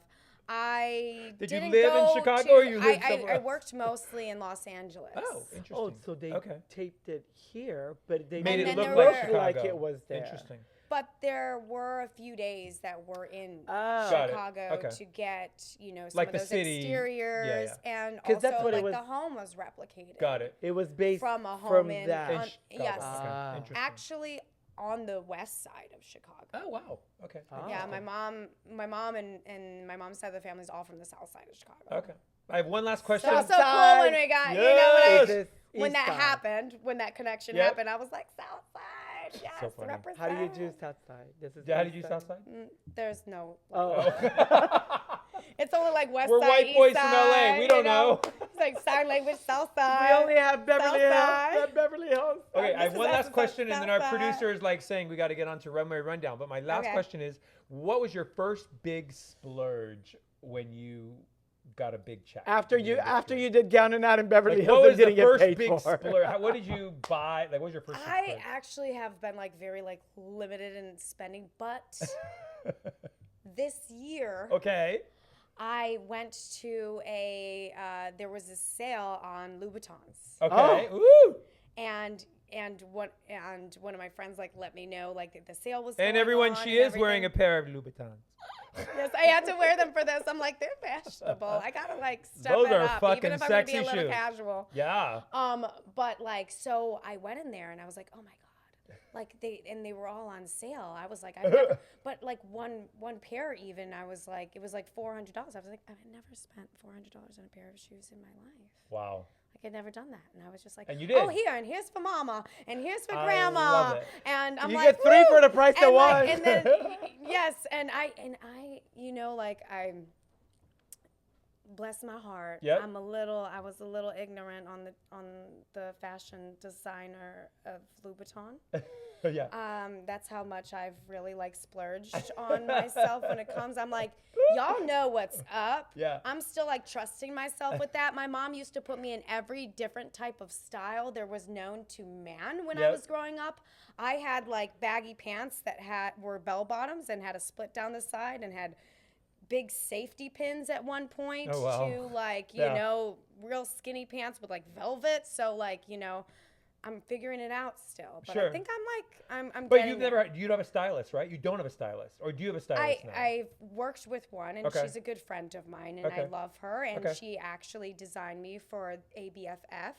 I Did you didn't live in go Chicago to- or you lived somewhere I else? worked mostly in Los Angeles. Oh, interesting. Oh, so they okay. taped it here, but they Made And it then look there like were- Chicago. like it was there. Interesting. But there were a few days that were in Ah. Got it. Chicago Okay. to get, you know, some Like of the those city. exteriors, and 'Cause also that's what it like was- the home was replicated. Got it. It was based From a home from in that. In on- Chicago. yes. Ah. Okay. Interesting. Actually, on the west side of Chicago. Oh wow. Okay. Ah. Yeah, Oh. my mom and my mom's side of the family is all from the south side of Chicago. Okay. I have one last question. So South cool when side. we got, Yes. you know, This when east that side. happened, when that connection Yep. happened, I was like, south side, yes, So funny. represent. How do you do South Side? This is Yeah, how did East you Side? South Side? There's no. Oh. It's only like west We're side, white east boys from side, LA. We you don't know. It's like sign language, south We side. only have Beverly Hills. Southside. Beverly Hills. Okay, I have This is one us, last it's question, and then our Southside. producer is like saying we got to get on to Runway Rundown. But my last Okay. question is, what was your first big splurge when you got a big check. After in the you industry? did Gown and Out in Beverly Like, Hills, what and was the didn't get first paid big for. splurge? What did you buy? Like, what was your first? I actually have been like very like limited in spending, but this year Okay. I went to there was a sale on Louboutins. Okay. Oh. Ooh. And one of my friends like let me know like the sale was And going everyone, on she and is wearing a everything. pair of Louboutins. Yes, I had to wear them for this. I'm like, they're fashionable. I gotta like step Those it are up, fucking even if I'm gonna be a sexy little shoes. casual. Yeah. But like, so I went in there and I was like, oh my god, like they were all on sale. I was like, I've never, but like one pair even, I was like, it was like $400. I was like, I've never spent $400 on a pair of shoes in my life. Wow. Like I'd never done that, and I was just like, And you did. oh here, and here's for mama, and here's for I grandma, love it. and I'm You like, get 3 woo! for the price of And, one. like, and then yes, and I, you know, like I'm. Bless my heart. Yep. I was a little ignorant on the fashion designer of Louboutin. Yeah. That's how much I've really like splurged on myself when it comes. I'm like, y'all know what's up. Yeah. I'm still like trusting myself with that. My mom used to put me in every different type of style there was known to man when I Yep. was growing up. I had like baggy pants that were bell bottoms and had a split down the side and had big safety pins at one point Oh, wow. to like, you Yeah. know, real skinny pants with like velvet. So like, you know, I'm figuring it out still. But Sure. I think I'm But getting you've there. never had, you don't have a stylist, right? You don't have a stylist. Or do you have a stylist now? I've worked with one, and Okay. she's a good friend of mine, and Okay. I love her. And Okay. she actually designed me for ABFF,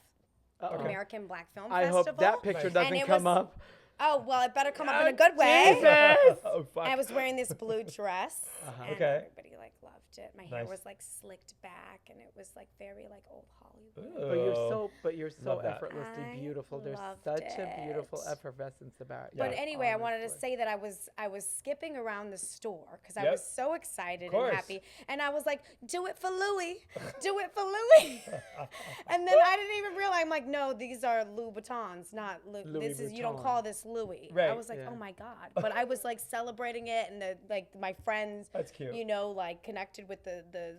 Uh-oh. American Black Film I Festival. hope that picture Nice. doesn't And it come was- up. Oh, well, it better come up in Oh, a good way. Jesus! Oh, fuck. I was wearing this blue dress, and Okay. everybody like loved it. My hair Nice. was like slicked back, and it was like very like old Hollywood. But you're so Love that. effortlessly I beautiful. There's loved such a beautiful it. effervescence about you. Yeah. But anyway, I wanted to honestly. say that I was skipping around the store because I Yep. was so excited course. and happy, and I was like, "Do it for Louie, do it for Louie," and then I didn't even realize. I'm like, "No, these are Louboutins, not Louis. Louis This is you don't Vuitton. call this Louie." I Right. was like, Yeah. "Oh my god!" But I was like celebrating it, and my friends, That's cute. you know, like connected with the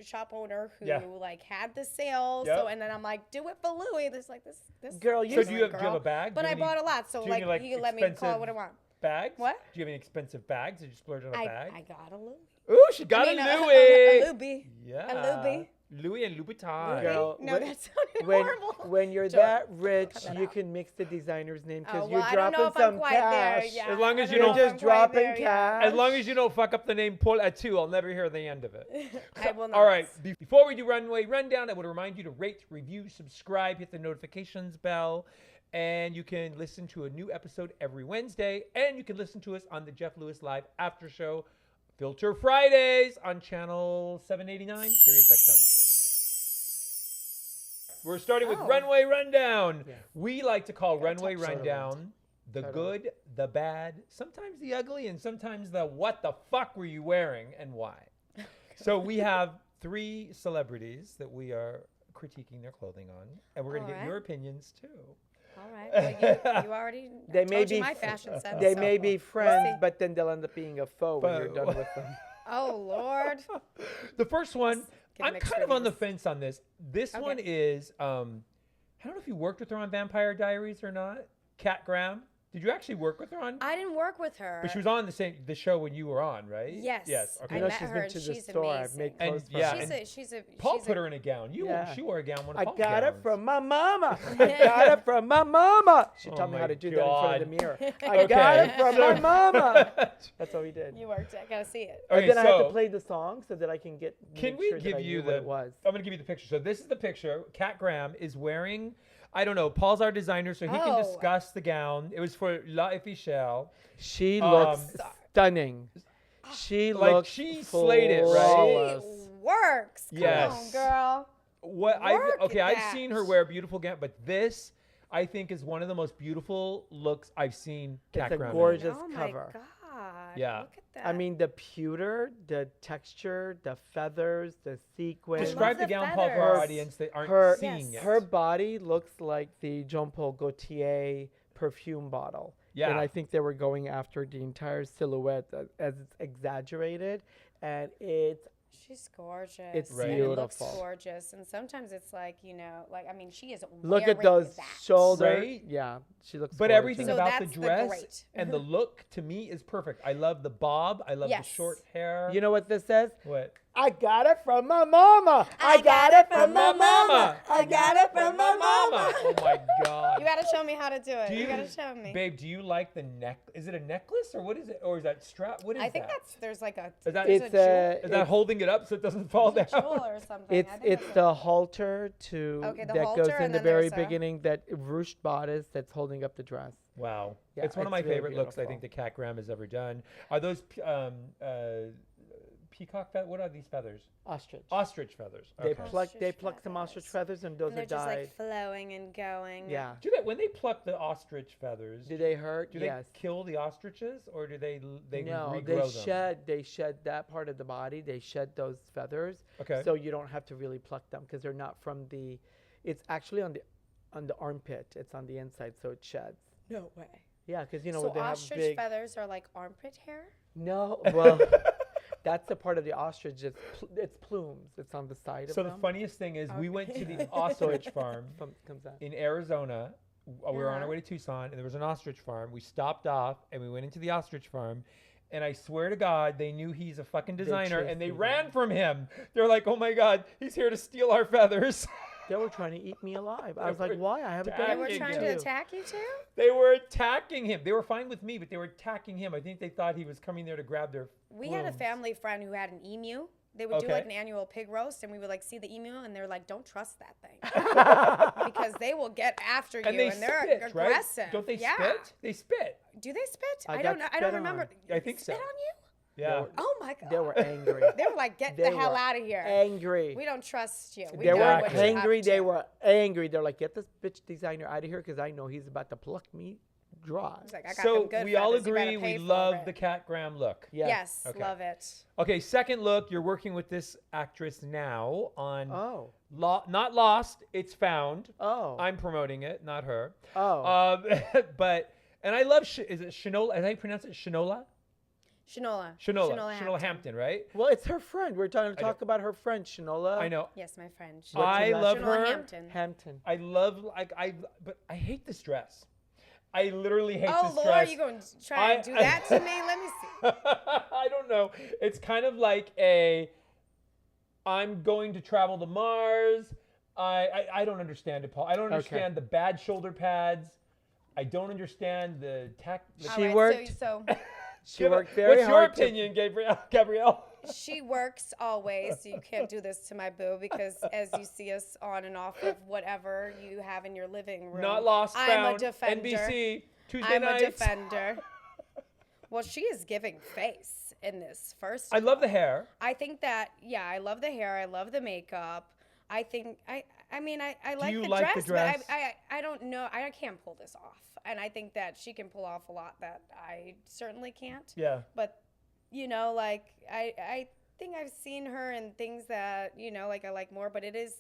shop owner who Yeah. like had the sale. Yep. So and then I'm like, "Do it for Louie." There's like this Girl, So do you have girl. a bag? But Do I you have bought any a lot, so do you have like any, you can let me call it what I want. bags? What? Do you have any expensive bags? Did you splurge on a bag? I got a Louie. Ooh, she got I mean, a a Louis. Louie. Yeah. Louis. Louis and Louboutin. Girl, No, when- that sounded when horrible. when you're Joke. that rich, Cut that you out. can mix the designer's name because Oh, you're well, I don't dropping know if I'm some quite there. cash. Yeah, As long I as don't you know don't- if You're I'm just quite dropping there yet. cash. As long as you don't fuck up the name Paul Atteu, I'll never hear the end of it. I will not. All right. Before we do Runway Rundown, I would remind you to rate, review, subscribe, hit the notifications bell, and you can listen to a new episode every Wednesday, and you can listen to us on the Jeff Lewis Live After Show, Filter Fridays on channel 789, Sirius XM. We're starting with Oh. Runway Rundown. Yeah. We like to call Runway touch. Rundown the Totally. good, the bad, sometimes the ugly, and sometimes the what the fuck were you wearing and why. So we have 3 celebrities that we are critiquing their clothing on, and we're going to get Alright. your opinions too. All right. Well, you already They told may you be my fashion sense. They so may be we'll friends, see. but then they'll end up being a foe when you're Foe. done with them. Oh Lord. The first one, Get I'm mixed kind of on the reviews. fence on this. This Okay. one is, I don't know if you worked with her on Vampire Diaries or not. Kat Graham. Did you actually work with her on? I didn't work with her. But she was on the show when you were on, right? Yes. Yes. Okay. I You know, met she's her been and to the she's store. I've made amazing. clothes And- for yeah, her. and She's a Paul put her in a gown. Yeah. She wore a gown. One of I Paul's got it gowns. from my mama. I got it from my mama. She Oh taught me how my to do that in front of God. the mirror. I got Okay. it from my mama. That's all we did. You worked. I gotta see it. Okay, And then I have so to play the song so that I can get. can make we sure that give I you knew what the? it was? I'm going to give you the picture. So this is the picture. Kat Graham is wearing. I don't know. Paul's our designer, so he can Oh. discuss the gown. It was for La Officielle. She looks stunning. She Like, looks she slayed it, right? flawless. She works. Come Yes. on, girl. What Work I've that. seen her wear a beautiful gown, but this I think is one of the most beautiful looks I've seen Kat a Graham in. gorgeous Oh cover. my God. Yeah. Look at that. I mean, the pewter, the texture, the feathers, the sequins. Describe the the gown, Paul, for our feathers. audience that aren't Her- seeing Yes. it. Her body looks like the Jean Paul Gaultier perfume bottle. Yeah. And I think they were going after the entire silhouette as it's exaggerated. And it's She's gorgeous. It's And it looks beautiful. gorgeous. And sometimes it's like, she is Look at wearing those that. shoulders. Right? Yeah, she looks But gorgeous. everything So about the that's the dress great. and the look to me is perfect. I love the bob. I love the Yes. short hair. You know what this says? What? I got it from my mama. I got it from my mama. I got it from my mama. Oh my God. You gotta show me how to do it. Do You gotta show me. Babe, do you like the neck? Is it a necklace or what is it? Or is that strap? What is I think that? there's like a Is that- there's It's a Is that holding it up so it doesn't fall down? jewel or something. It's I think it's that's the halter to Okay, the that halter, goes in and the then very there's a- beginning, that ruched bodice that's holding up the dress. Wow. Yeah, it's one of it's my really favorite looks I beautiful. think the Cat Graham has ever done. Are those peacock feathers? What are these feathers? Ostrich. Ostrich feathers. They Okay. pluck some ostrich feathers, and those and they're are just dyed. like flowing and going. Yeah. Do they, when they pluck the ostrich feathers, Do they hurt? do Yes. they kill the ostriches or do they No, regrow them? they shed that part of the body. They shed those feathers. Okay. So you don't have to really pluck them because they're not from the. It's actually on the armpit. It's on the inside, so it sheds. No way. Yeah, because you know So they have ostrich big. feathers are like armpit hair? No, well, that's the part of the ostrich. It's plumes. It's on the side So of the them. funniest thing is we went to the So ostrich it farm comes out. in Arizona. We were on our Uh-huh. way to Tucson, and there was an ostrich farm. We stopped off, and we went into the ostrich farm. And I swear to God, they knew he's a fucking designer, chased and they him ran down. from him. They're like, "Oh my God, he's here to steal our feathers." They were trying to eat me alive. I They was like, were why? I haven't They done were Attacking trying anything to to you. attack you too? They were attacking him. They were fine with me, but they were attacking him. I think they thought he was coming there to grab their. We had a plumes. family friend who had an emu. They would do Okay. like an annual pig roast, and we would like see the emu, and they're like, "Don't trust that thing," because they will get after you, And they and they're spit, aggressive. right? Don't they yeah. spit? They spit. Do they spit? I I got don't know. I spit don't on. remember. I think so. Spit on you? Yeah. were- Oh my god. They were angry. They were like, "Get They the hell were out of here. Angry. We don't trust you. We They know were what you're up angry. They to." were angry. They're like, get this bitch designer out of here because I know he's about to pluck me dry. He's like, "I got them So good we all feathers. You better agree we pay for love it." the Cat Graham look. Yes, Okay. love it. Okay, second look. You're working with this actress now on Oh. not Lost. It's Found. Oh. I'm promoting it, not her. Oh. And I love. Is it Shanola? Is that how you pronounce it? Shanola. Shanola Hampton, right? Well, it's her friend. We're trying to I know. talk about her friend, Shanola I know. Yes, my friend. What's her I last love name? Shanola her. Hampton. Hampton. I love but I hate this dress. I literally hate Oh this Lord, dress. you going to try and do that to me? Let me see. I don't know. It's kind of like I'm going to travel to Mars. I don't understand it, Paul. I don't understand the bad shoulder pads. I don't understand the tech. All She right, worked- So She worked very What's your hard. opinion, Gabrielle? she works always, so you can't do this to my boo because as you see us on and off of whatever you have in your living room, Not Lost, I'm Found. a defender. NBC Tuesday I'm nights. a defender. Well, she is giving face in this. First, I of love all. the hair. I think that I love the hair. I love the makeup. I think I mean I like you the like the dress, dress? but I don't know. I can't pull this off, and I think that she can pull off a lot that I certainly can't. Yeah. But like I think I've seen her in things that like I like more, but it is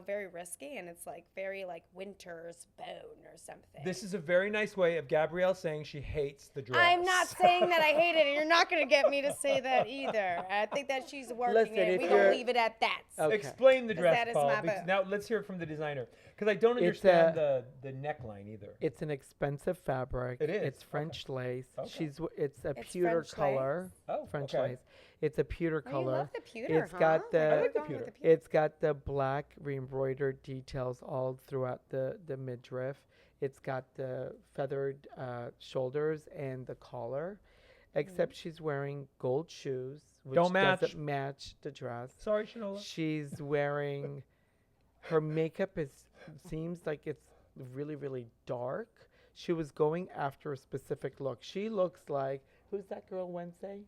very risky, and it's like very like winter's bone or something. This is a very nice way of Gabrielle saying she hates the dress. I'm not saying that I hate it, and you're not going to get me to say that either. I think that she's working Listen, it. if We gonna you're- leave it at that. Okay. Explain the 'Cause dress, that is Paul. my because boo. now let's hear it from the designer. Because I don't It's understand the neckline either. It's an expensive fabric. It is, It's French lace. Okay. It's a It's pewter French color. Oh, French okay. lace. It's a pewter Oh, color. you love the pewter, It's got huh? the- I I like the going with pewter. It's got the black re-embroidered details all throughout the midriff. It's got the feathered shoulders and the collar, except she's wearing gold shoes, which Don't match. doesn't match the dress. Sorry, Shanola. She's wearing, her makeup seems like it's really, really dark. She was going after a specific look. She looks like, who's that girl, Wednesday?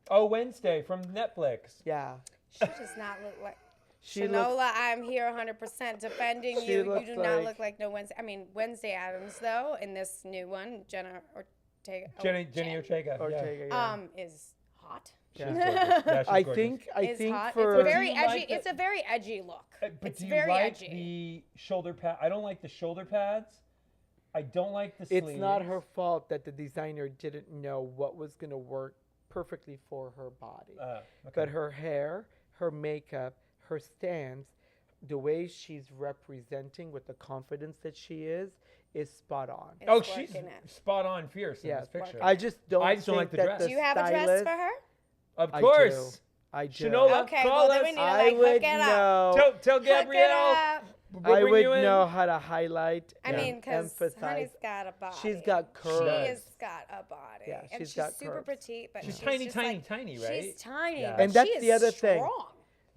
Oh, Wednesday from Netflix. Yeah. She does not look like. She Shanola, looks, I'm here 100% defending She you. You looks do not like- look like no Wednesday. I mean, Wednesday Adams, though, in this new one, Jenna Ortega. Jenny Ortega. Ortega, yeah. Is hot. Yeah. Yeah. She's gorgeous. Yeah, she's I gorgeous. think Is hot. for It's very Do you edgy. like the- It's a very edgy look. But It's do you very like edgy. the shoulder pad? I don't like the shoulder pads. I don't like the sleeves. it's not her fault that the designer didn't know what was going to work perfectly for her body. Okay. But her hair, her makeup, her stance, the way she's representing with the confidence that she is spot on. It's Oh, she's working it. spot on fierce in Yeah, this picture. I just don't like think the that dress. the Do you have a dress stylist- for her? Of I course. do. I do. Shanola, Okay, call well, then us. we need to, I like, hook would it up. know. Tell Hook it Gabrielle. up. We'll I bring would you in. know how to highlight. I and mean, because emphasize. honey's got a body. She's got curves. She has got a body. Yeah, and she's she's got super curves. petite, but She's she's tiny, just tiny, like, tiny, right? She's tiny, Yeah. but And that's she the is other thing. strong.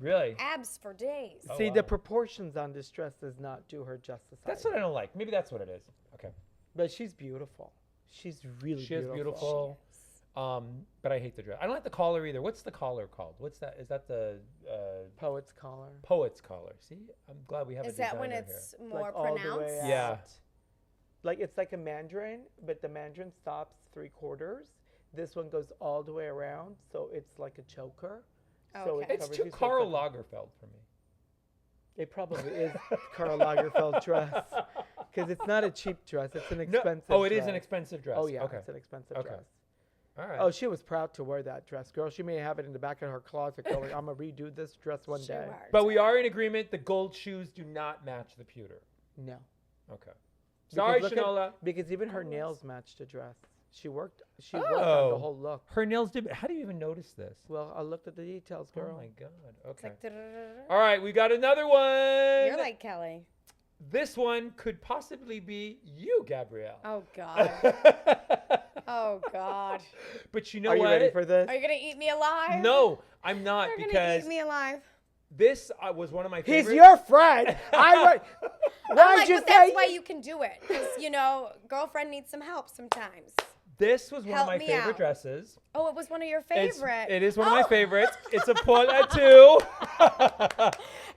Really? Abs for days. Oh, See, wow. the proportions on this dress does not do her justice. That's either. what I don't like. Maybe that's what it is. Okay. But she's beautiful. She's really She is beautiful. beautiful. But I hate the dress. I don't like the collar either. What's the collar called? What's that? Is that the Poet's collar. poet's collar? See, I'm glad we have Is a that when designer it's here. more Like all the way pronounced? out. Yeah. Like it's like a mandarin, but the mandarin stops 3/4. This one goes all the way around, so it's like a choker. So Okay. It's covers too you, so Karl like Lagerfeld for me. it probably is Karl Lagerfeld dress because it's not a cheap dress. It's an expensive. Oh, it is an dress. expensive dress. Oh yeah, Okay. it's an expensive Okay. dress. All right. Oh, she was proud to wear that dress, girl. She may have it in the back of her closet going, I'm going to redo this dress one She day. worked. But we are in agreement. The gold shoes do not match the pewter. No. Okay. Sorry, Because look Shanola. Because even her Colors. nails matched the dress. She worked on the Oh. whole look. Her nails did. How do you even notice this? Well, I looked at the details, girl. Oh my god. It's Okay. like, da-da-da-da-da. All right, we got another one. You're like Kelly. This one could possibly be you, Gabrielle. Oh, God. Oh, God. But you know Are you what? ready for this? Are you going to eat me alive? No, I'm not You're going to because eat me alive. this was one of my favorites. He's your friend. Why'd I'm like, you but say? that's why you can do it. Because, girlfriend needs some help sometimes. This was one Help of my me favorite out. dresses. Oh, it was one of your It's- favorite. It is one of my Oh, favorites. It's a Paul Atteu.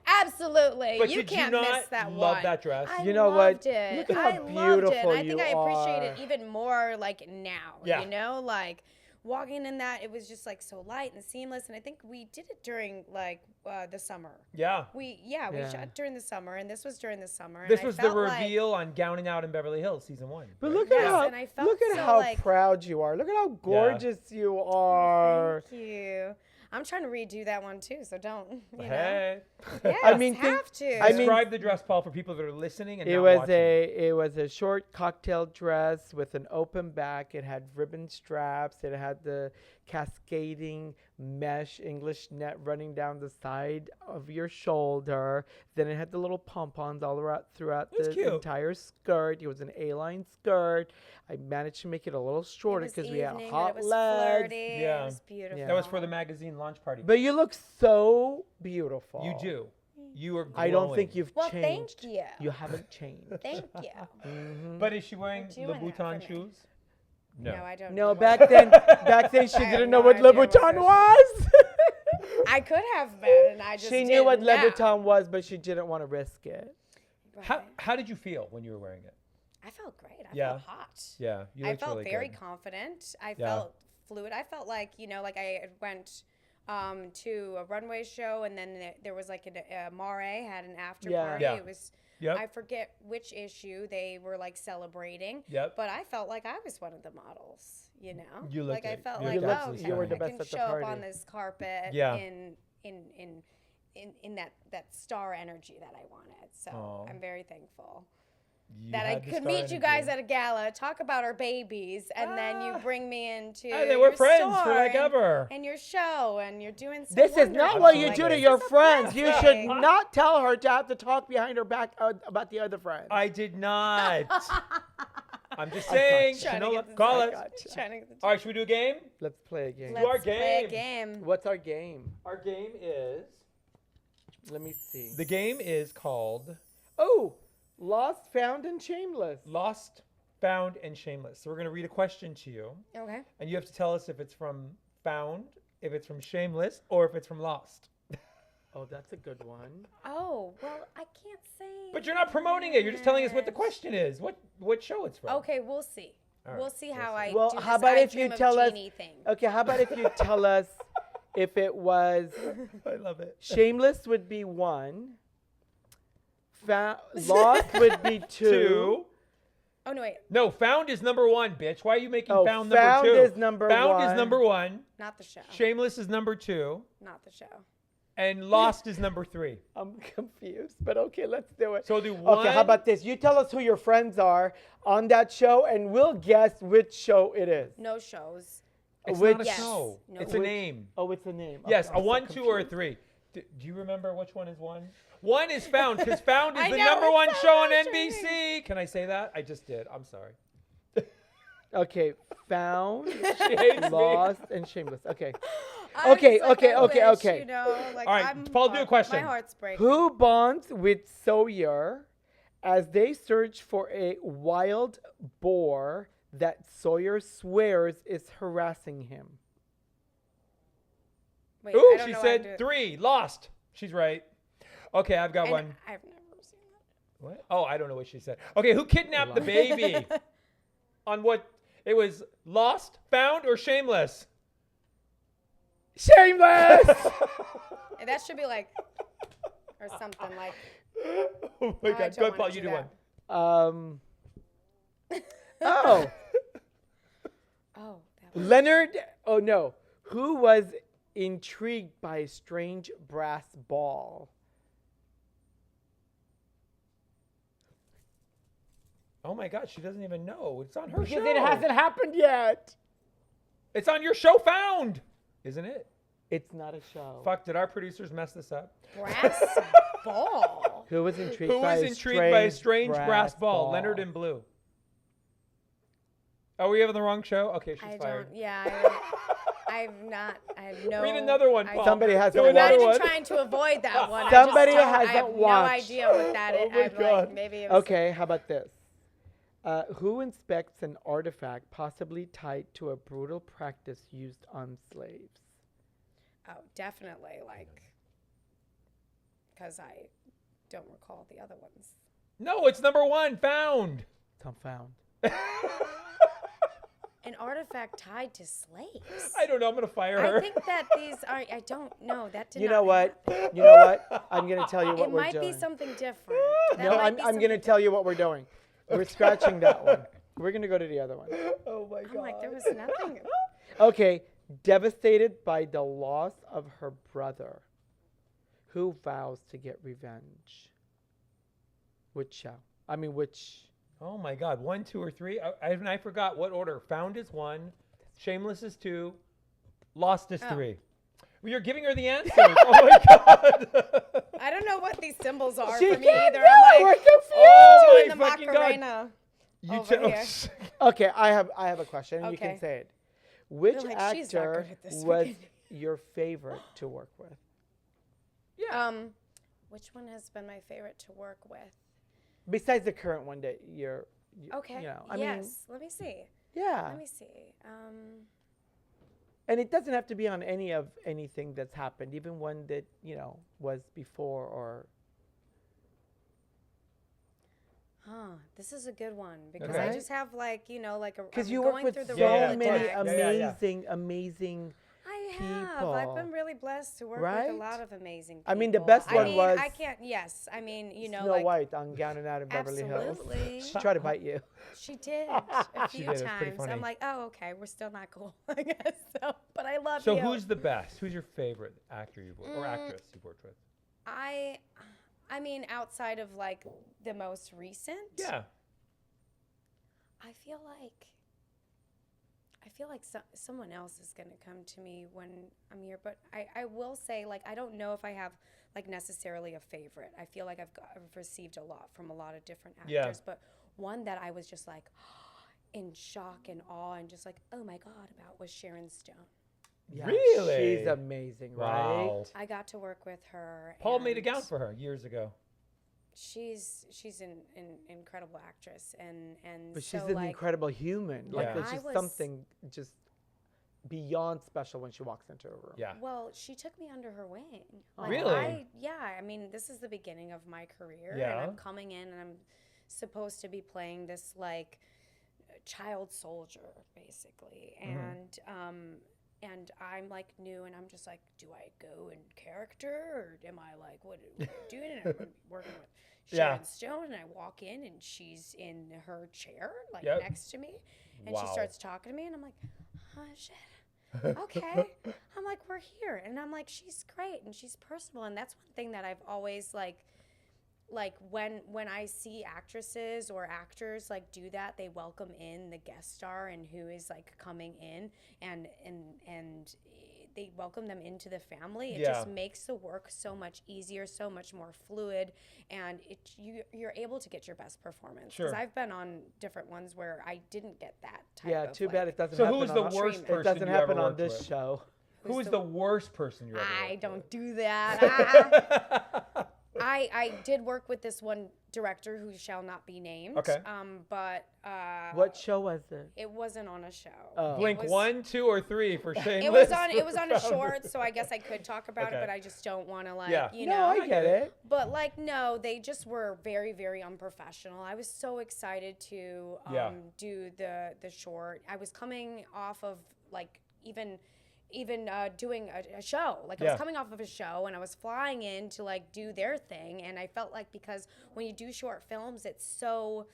Absolutely. But you did you can't not miss that love one. that dress? I You know what? loved it. Look at how I loved it. beautiful And I think you I appreciate it are. even more like now. Yeah. Like walking in that, it was just like so light and seamless. And I think we did it during like the summer. Yeah. We Yeah. shot during the summer, and this was during the summer. And This I was the felt like- reveal on Gowning Out in Beverly Hills, season 1. But right? look Yes, at how and I felt so, how like- proud you are. Look at how gorgeous you are. Thank you. I'm trying to redo that one too, so don't. You know. Hey. Yes, I mean, have to. I mean- Describe the dress, Paul, for people that are listening and It not was watching. it was a short cocktail dress with an open back. It had ribbon straps. It had the cascading mesh English net running down the side of your shoulder. Then it had the little pom-poms all throughout It was the cute. entire skirt. It was an A-line skirt. I managed to make it a little shorter because we had evening, but hot it was legs. flirty. Yeah. It was beautiful. That was for the magazine launch party. But you look so beautiful. You do. You are glowing. I don't think you've Well, changed. thank you. You haven't changed. Thank you. Mhm. But is she wearing doing that for Louboutin me. shoes? No, I don't. No, do back it. then she I have didn't no know what idea what Louboutin it is. was. I could have been, and I just She knew what didn't know. Louboutin was, but she didn't want to risk it. Right. How did you feel when you were wearing it? I felt great. I Yeah. felt hot. Yeah, you I looked felt really very good. confident. I Yeah. felt fluid. I felt like, like I went to a runway show, and then there was like a Mare had an after Yeah. party. Yeah. It was, Yep. I forget which issue they were like celebrating. Yep. But I felt like I was one of the models, You like looked I it. felt You like, looked oh, absolutely okay, you were the I best can at the show up party. on this carpet Yeah. in that star energy that I wanted. So Aw. I'm very thankful You that I had the could star meet you guys energy. at a gala, talk about our babies, and then you bring me into And they were your friends for store like ever. and your show, and you're doing so This is not what you wonderful. do to Like, your this is a friends. You should blessing. not tell her to have to talk behind her back about the other friends. I did not. I'm just saying. Trying to Shanola, get the call I it. gotcha. Trying to get the All right, should we do a game? Let's play a game. Let's- our play a game. game. What's our game? Our game is. Let me see. The game is called Oh, Lost, Found, and Shameless. Lost, Found, and Shameless. So we're going to read a question to you, Okay. and you have to tell us if it's from Found, if it's from Shameless, or if it's from Lost. Oh, that's a good one. Oh, well, I can't say. But you're not promoting it. You're just telling us what the question is. What show it's from. Okay, we'll see. All We'll right, see we'll how see. I Well, do how this about I if you Dream of tell us- Jeannie thing. Okay, how about if you tell us if it was I love it. Shameless would be 1, Lost would be 2. Oh, no, wait. No, Found is number 1, bitch. Why are you making Oh, Found Found number 2? is number Found 1. is number 1. Not the show. Shameless is number 2. Not the show. And Lost is number 3. I'm confused, but okay, let's do it. So we'll do one. Okay, how about this? You tell us who your friends are on that show, and we'll guess which show it is. No shows. It's Which- not a Yes. show. No. It's a name. Oh, it's a name. Yes, Okay, a I'm so 1, 2, or a confused. 3. Do you remember which one is 1? 1 is Found, because Found is I the know, number it's 1 so show on frustrating. NBC. Can I say that? I just did. I'm sorry. Okay, Found, She hates me. Lost, and Shameless. Okay. I Okay, was like, okay, I okay, wish, okay. You know, like, All right, Paul, do a question. My heart's breaking. Who bonds with Sawyer as they search for a wild boar that Sawyer swears is harassing him? Wait, Ooh, I don't she know how to do said it. 3. Lost. She's right. Okay, I've got And one. I've never seen that. What? Oh, I don't know what she said. Okay, who kidnapped the baby? On what? It was Lost, Found, or Shameless? Shameless! And that should be like, or something like. Oh my I God. don't Go ahead, wanna Paul. You do that. one. Oh, Oh, that was. Leonard. Oh no. Who was intrigued by a strange brass ball? Oh my God, she doesn't even know. It's on her Because show. it hasn't happened yet. It's on your show, Found, isn't it? It's not a show. Fuck, did our producers mess this up? Brass ball. Who was intrigued Who by was a intrigued by a strange brass ball? Leonard in Blue. Oh, we having the wrong show? Okay, she's I fired. don't. Yeah. I have no. Read another one, I- Paul. Somebody hasn't Do I'm not another even one. trying to avoid that one. Somebody I just don't, I hasn't have watched. no idea what that is. Oh my I'm God. like, maybe it was. Okay, how about this? Who inspects an artifact possibly tied to a brutal practice used on slaves? Oh, definitely. Like, because I don't recall the other ones. No, it's number 1, Found. It's unfound. An artifact tied to slaves. I don't know. I'm going to fire her. I think that these are. I don't know. That did You not know what? happen. You know what? I'm gonna tell you what It we're might doing. be something different. That No, might I'm be gonna something tell you what we're doing. We're scratching that one. We're gonna go to the other one. Oh my God. I'm like, there was nothing. Okay, devastated by the loss of her brother, who vows to get revenge. Which show? I mean, which? Oh my God. 1, 2, or 3. I forgot what order. Found is 1. Shameless is 2. Lost is 3. Well, you're giving her the answers. Oh my God. I don't know what these symbols are She for me can't either. do it. I'm We're like confused. Oh doing my the fucking God. Macarena. You over tell- here. Okay, I have a question. You can Okay. say it. Which They're like, "She's not actor good at this." was your favorite to work with? Yeah. Which one has been my favorite to work with? Besides the current one that you're. Okay. You know, I mean, yes. Let me see. yeah. Let me see. And it doesn't have to be on anything that's happened, even one that, was before or. This is a good one because Okay. I just have like like a. Because I'm you work going with through so the Yeah, many Rolodex. amazing. I have. I've people. been really blessed to work Right? with a lot of amazing people. I mean, the best I one mean, was I can't. Yes. I mean, Snow like White on Gown and Out in Beverly Hills. absolutely. She tried to bite you. She did a She few did, it was pretty times. funny. I'm like, oh, okay, we're still not cool, I guess. So, but I love So you. who's the best? Who's your favorite actor you've worked or actress you've worked with? I mean, outside of like the most recent. Yeah. I feel like someone else is going to come to me when I'm here, but I will say, like, I don't know if I have like necessarily a favorite. I feel like I've received a lot from a lot of different actors, Yeah. but one that I was just like in shock and awe and just like, oh my God, about was Sharon Stone. Yeah, Really? She's amazing, Wow. right? I got to work with her. Paul made a and gown for her years ago. She's an incredible actress and But so she's an like, incredible human. Like, Yeah. there's I just was- something just beyond special when she walks into a room. Yeah. Well, she took me under her wing. Oh. Really? I mean, this is the beginning of my career, Yeah. and I'm coming in, and I'm supposed to be playing this like child soldier, basically, and I'm like new, and I'm just like, do I go in character, or am I like, what am I doing? And I'm gonna be working with Sharon Yeah. Stone, and I walk in, and she's in her chair, like Yep. next to me, and she Wow. starts talking to me, and I'm like, oh shit. Okay. I'm like, we're here. And I'm like, she's great and she's personable. And that's one thing that I've always like when I see actresses or actors like do that, they welcome in the guest star and who is like coming in and they welcome them into the family. It just makes the work so much easier, so much more fluid, and you're able to get your best performance. Sure. Because I've been on different ones where I didn't get that type Yeah, of too like, bad it doesn't So happen who's on the our- worst person It doesn't you happen ever on worked this with? show. Who is the worst person you ever I worked don't with? do that. I did work with this one director who shall not be named. Okay. But What show was it? it wasn't on a show. Oh. Blink It was- 1, 2, or 3 for Shameless. It was on a short, so I guess I could talk about Okay. it, but I just don't want to you No, know. I get it. But like, no, they just were very, very unprofessional. I was so excited to do the short. I was coming off of like even doing a show. Like I was coming off of a show and I was flying in to like do their thing, and I felt like because when you do short films, it's so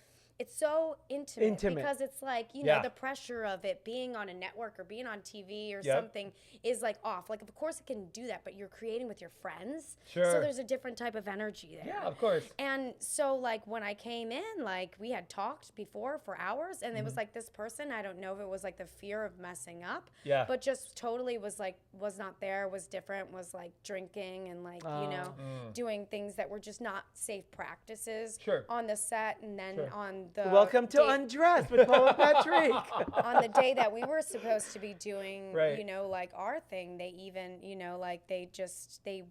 intimate. Because it's like, you know, the pressure of it being on a network or being on TV or something is like off. Like, of course it can do that, but you're creating with your friends. Sure. So there's a different type of energy there. Yeah, of course. And so like when I came in, like we had talked before for hours, and it was like this person, I don't know if it was like the fear of messing up, but just totally was not there, was different, was like drinking and like, you know, doing things that were just not safe practices on the set. And then on the Welcome to Undressed with Paul and Patrick. on the day that we were supposed to be doing, Right. you know, like our thing, they even, you know, like they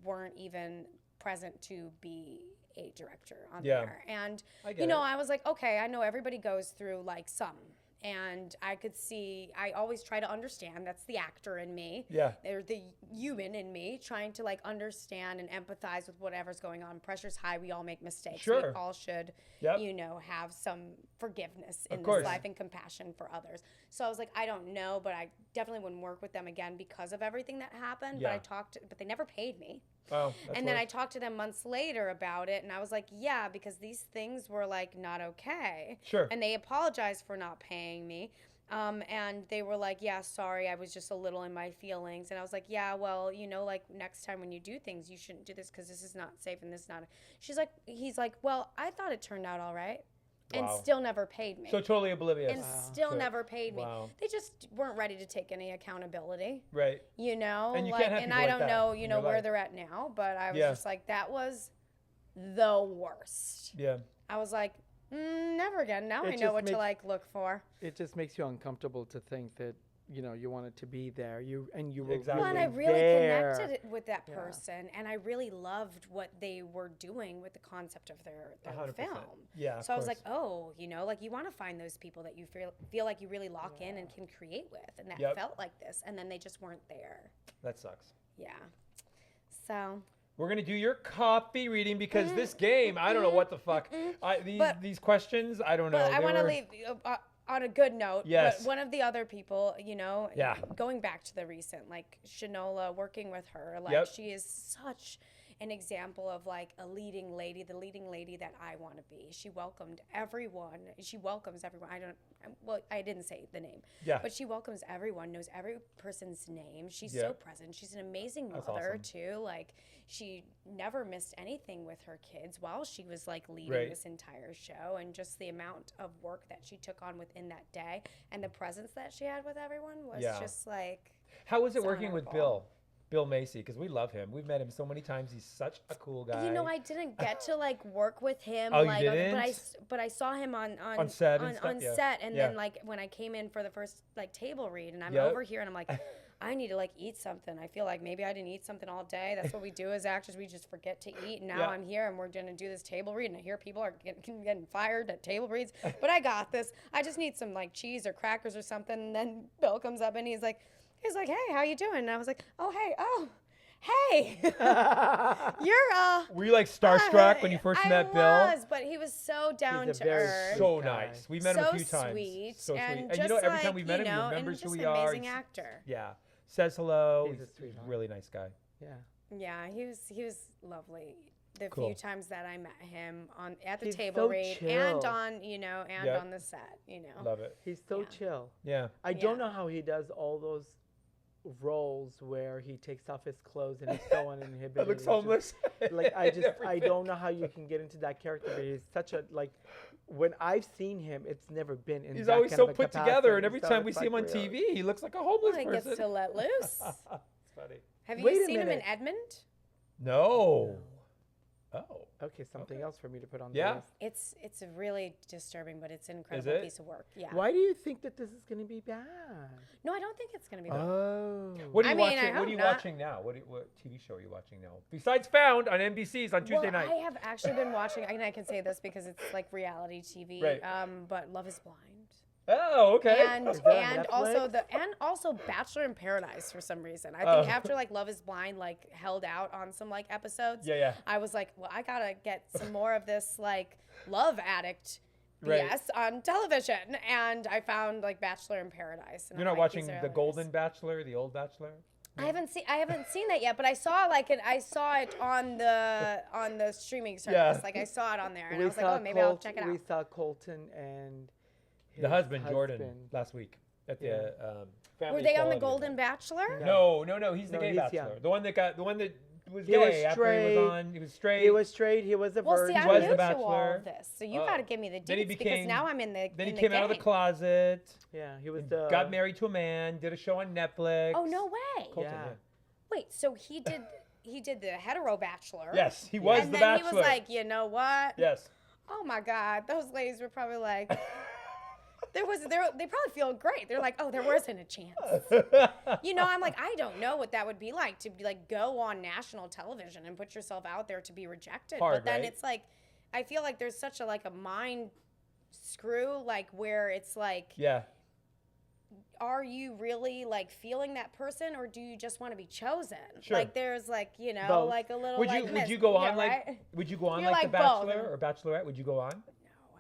weren't even present to be a director on there. And, you know, I was like, okay, I know everybody goes through like some. And I could see, I always try to understand. That's the actor in me. Yeah. They're the human in me, trying to like understand and empathize with whatever's going on. Pressure's high. We all make mistakes. Sure. We all should, you know, have some forgiveness in this life and compassion for others. So I was like, I don't know, but I definitely wouldn't work with them again because of everything that happened. Yeah. But they never paid me. Oh, And then I talked to them months later about it, and I was like, yeah, because these things were like not okay. Sure. And they apologized for not paying me. And they were like, yeah, sorry, I was just a little in my feelings. And I was like, yeah, well, you know, like next time when you do things, you shouldn't do this because this is not safe and this is not. He's like, well, I thought it turned out all right. And still never paid me. So totally oblivious. And still never paid me. Wow. They just weren't ready to take any accountability. Right. You know? And you like, can't have and people I like don't that know, you in know, your where life. they're at now, but I was just like, that was the worst. Yeah. I was like, never again. Now It I know just what to makes- like look for. It just makes you uncomfortable to think that, you know, you wanted to be there. You were Exactly. Well, and I really really there. connected with that person, and I really loved what they were doing with the concept of their 100%. film. Yeah, So I was of like, oh, you know, like you want to find those people that you feel like you really lock in and can create with, and that felt like this, and then they just weren't there. That sucks. Yeah. So. We're gonna do your copy reading because this game, I don't know what the fuck. These questions, I don't know. But I want to leave on a good note. Yes. But one of the other people, you know, Yeah. going back to the recent, like Shanola, working with her, like she is such an example of like a leading lady, the leading lady that I want to be. She welcomed everyone. She welcomes everyone. I didn't say the name. Yeah. But she welcomes everyone, knows every person's name. She's so present. She's an amazing mother too. Like she never missed anything with her kids while she was like leading this entire show, and just the amount of work that she took on within that day and the presence that she had with everyone was just like. How was it working with wonderful. Bill Macy? Because we love him. We've met him so many times. He's such a cool guy. You know, I didn't get to like work with him. Oh, like, you didn't? But I saw him on set and stuff? on Yeah. set, and Yeah. then like when I came in for the first like table read, and I'm Yep. over here, and I'm like, I need to like eat something. I feel like maybe I didn't eat something all day. That's what we do as actors. We just forget to eat. And now I'm here, and we're gonna do this table read, and I hear people are getting fired at table reads. But I got this. I just need some like cheese or crackers or something. And then Bill comes up, and he's like, hey, how you doing? And I was like, hey, you're Were you like starstruck when you first met Bill? I was, but he was so down He's a to very earth. sweet So guy. nice. We met him a few so times. sweet, So sweet. and And just you know, every time like, we met him, he and remembers just who we an are. amazing He's- actor. Yeah. Says hello. He's a He's a sweetheart. really nice guy. Yeah. Yeah, he was lovely. The Cool. few times that I met him at the He's table so read chill. and on, you know, and Yep. on the set, you know. Love it. He's so Yeah. chill. Yeah. I don't know how he does all those roles where he takes off his clothes and he's so uninhibited. It looks and homeless. like I and I don't know how you can get into that character. But he's such a like. When I've seen him, it's never been in. He's that always kind so of a put capacity, together, and every so time we it's see him on like, really. TV, he looks like a homeless Well, he person. gets to let loose. It's funny. Have Wait you a seen him in minute. Edmund? No. Oh. Okay, something Okay. else for me to put on the Yeah. list. It's really disturbing, but it's an incredible it? piece of work. Yeah. Why do you think that this is going to be bad? No, I don't think it's gonna be bad. Oh. What are I you mean, watching? I What are hope you not. watching now? What TV show are you watching now? Besides Found on NBC's on Tuesday night. I have actually been watching, and I can say this because it's like reality TV. Right. But Love Is Blind. Oh, okay. And Is that on also Bachelor in Paradise for some reason. I think after like Love Is Blind like held out on some like episodes. Yeah. I was like, well, I gotta get some more of this like love addict Right. BS on television, and I found like Bachelor in Paradise. And You're I'm not like, watching these are The hilarious. Golden Bachelor, the old Bachelor? I haven't seen that yet, but I saw it on the streaming service. Yeah. Like I saw it on there, and We I was like, saw oh, maybe I'll Colt- check it out. We saw Colton and his The husband, Jordan, last week at the family Were they on the equality Golden event. Bachelor? No. He's the No, gay he's Bachelor. young. The one that was He gay was after he was straight. on. He was straight. He was straight. He was a Well, see, virgin. I'm Was new the to all Bachelor. of this, so you Oh. got to give me the Then he deets because became- now I'm in the. Then he in the came out of the game. closet. Yeah, he was and the. got married to a man. Did a show on Netflix. Oh no way! Colton, Yeah. Wait, so he did the hetero Bachelor? Yes, he was and the then Bachelor. he was like, you know what? Yes. Oh my God, those ladies were probably like. They probably feel great. They're like, oh, there wasn't a chance. You know, I'm like, I don't know what that would be like to be like go on national television and put yourself out there to be rejected. Hard, but then right? it's like, I feel like there's such a mind screw, like where it's like, Yeah. are you really like feeling that person, or do you just want to be chosen? Sure. Like there's like, you know, Both. like a little. Would like you go on yeah, like right? would you go on You're like The like both. Bachelor or Bachelorette? Would you go on?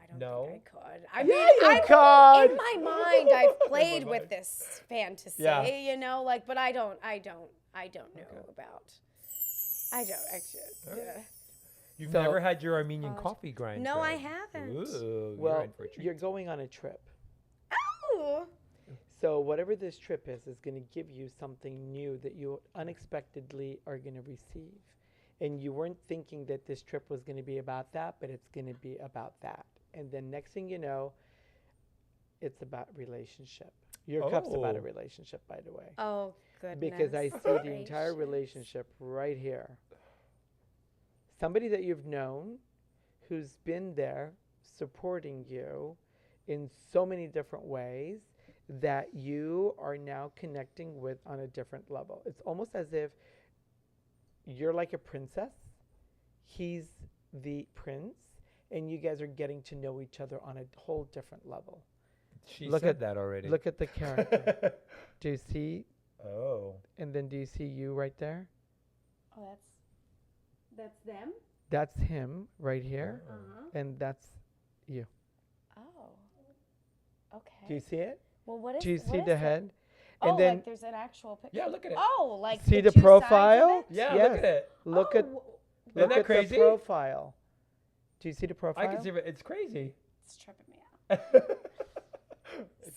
I don't No. think I could. I Yeah, mean, you could. in my mind, I've played mind. with this fantasy, Yeah. you know, like, but I don't know about. I don't actually. All right. Yeah. You've So- never had your Armenian coffee grind. No, I Greg. haven't. Ooh, Well, you're in for a treat. you're going on a trip. Oh, So whatever this trip is going to give you something new that you unexpectedly are going to receive. And you weren't thinking that this trip was going to be about that, but it's going to be about that. And then next thing you know, it's about relationship. Your cup's about a Oh. relationship, by the way. oh, goodness. Because I see the entire gracious. relationship right here. Somebody that you've known who's been there supporting you in so many different ways that you are now connecting with on a different level. It's almost as if you're like a princess, he's the prince, and you guys are getting to know each other on a whole different level. She Look said at- that already. Look at the character. Do you see? Oh. And then do you see you right there? Oh, that's them. That's him right here, and that's you. Oh. Okay. Do you see it? Well, what is? Do you what see is the it? head? Oh, And then like there's an actual picture. Yeah, look at it. Oh, like see the the two sides of profile? it? Yeah, Yes. look at it. Look Oh, at Isn't look that at crazy? the profile. Do you see the profile? I can see it. It's crazy. It's tripping me out.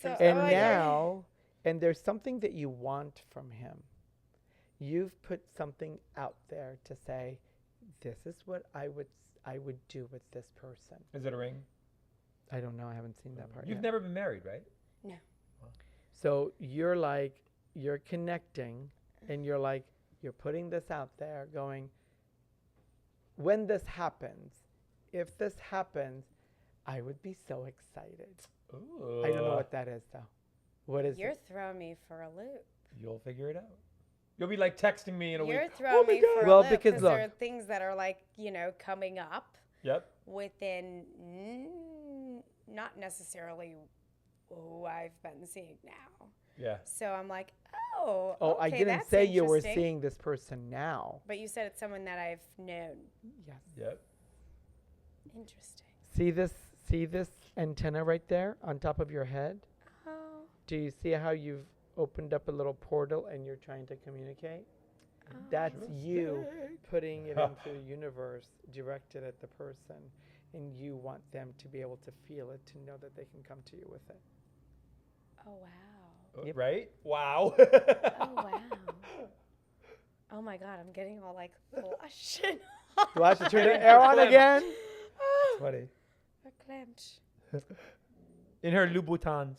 So, And oh, yeah. now, and there's something that you want from him. You've put something out there to say, this is what I would do with this person. Is it a ring? I don't know. I haven't seen that part You've yet. never been married, right? No. So you're connecting, and you're putting this out there, going, when this happens, if this happens, I would be so excited. Ooh. I don't know what that is, though. What is You're it? throwing me for a loop. You'll figure it out. You'll be like texting me in a You're week. throwing my me God. for Well, a loop because because look. there are things that are like, coming up Yep. within not necessarily who I've been seeing now. Yeah. So I'm like, oh, Oh, okay, I didn't that's say you were interesting. seeing this person now. But you said it's someone that I've known. Yes. Yep. Interesting. See this antenna right there on top of your head? Oh, Do you see how you've opened up a little portal and you're trying to communicate? That's you putting it into the universe directed at the person, and you want them to be able to feel it, to know that they can come to you with it. oh wow. Yep. Right? Wow. Oh wow. Oh my God, I'm getting all like flush. Do I have to turn the air on again? Sweaty. Verklempt. In her Louboutins.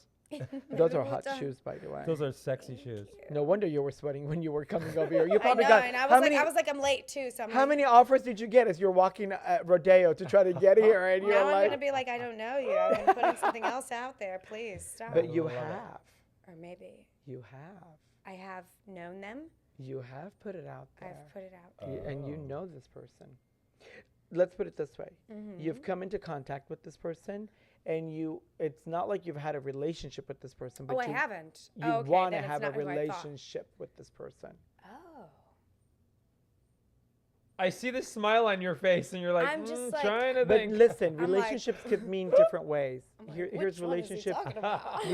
Those are hot shoes, by the way. Those are sexy shoes. No wonder you were sweating when you were coming over here. You I probably know, got and I how was many? like, I'm late too. So I'm How like, many offers did you get as you're walking at Rodeo to try to get here? And you're now I'm like, gonna be like, I don't know you. I've been putting something else out there. Please stop. but you Love it. have, Or maybe you have, I have known them. you have put it out there. I've put it out. And you know this person. Let's put it this way. Mm-hmm. You've come into contact with this person and it's not like you've had a relationship with this person, but Oh, I you, haven't. you Oh, okay, want to then it's have a not who I thought. relationship with this person. Oh. I see the smile on your face, and you're like, I'm just like- trying to But think. listen, like- relationships could mean different ways. I'm like, Here's which one is he relationships. talking about?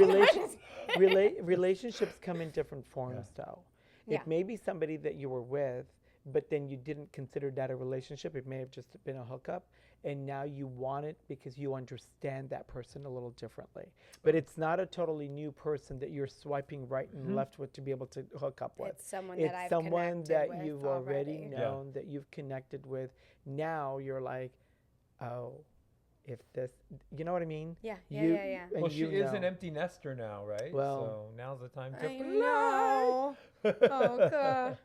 Relationships come in different forms, though. Yeah. It may be somebody that you were with, but then you didn't consider that a relationship. It may have just been a hookup, and now you want it because you understand that person a little differently. But it's not a totally new person that you're swiping right and left with to be able to hook up with. It's someone It's that I've someone connected that with you've already already. known, that you've connected with. Now you're like, oh, if this, you know what I mean? Yeah, You- yeah. and Well, she you is an know. empty nester now, right? Well- so now's the time to I know. Oh God.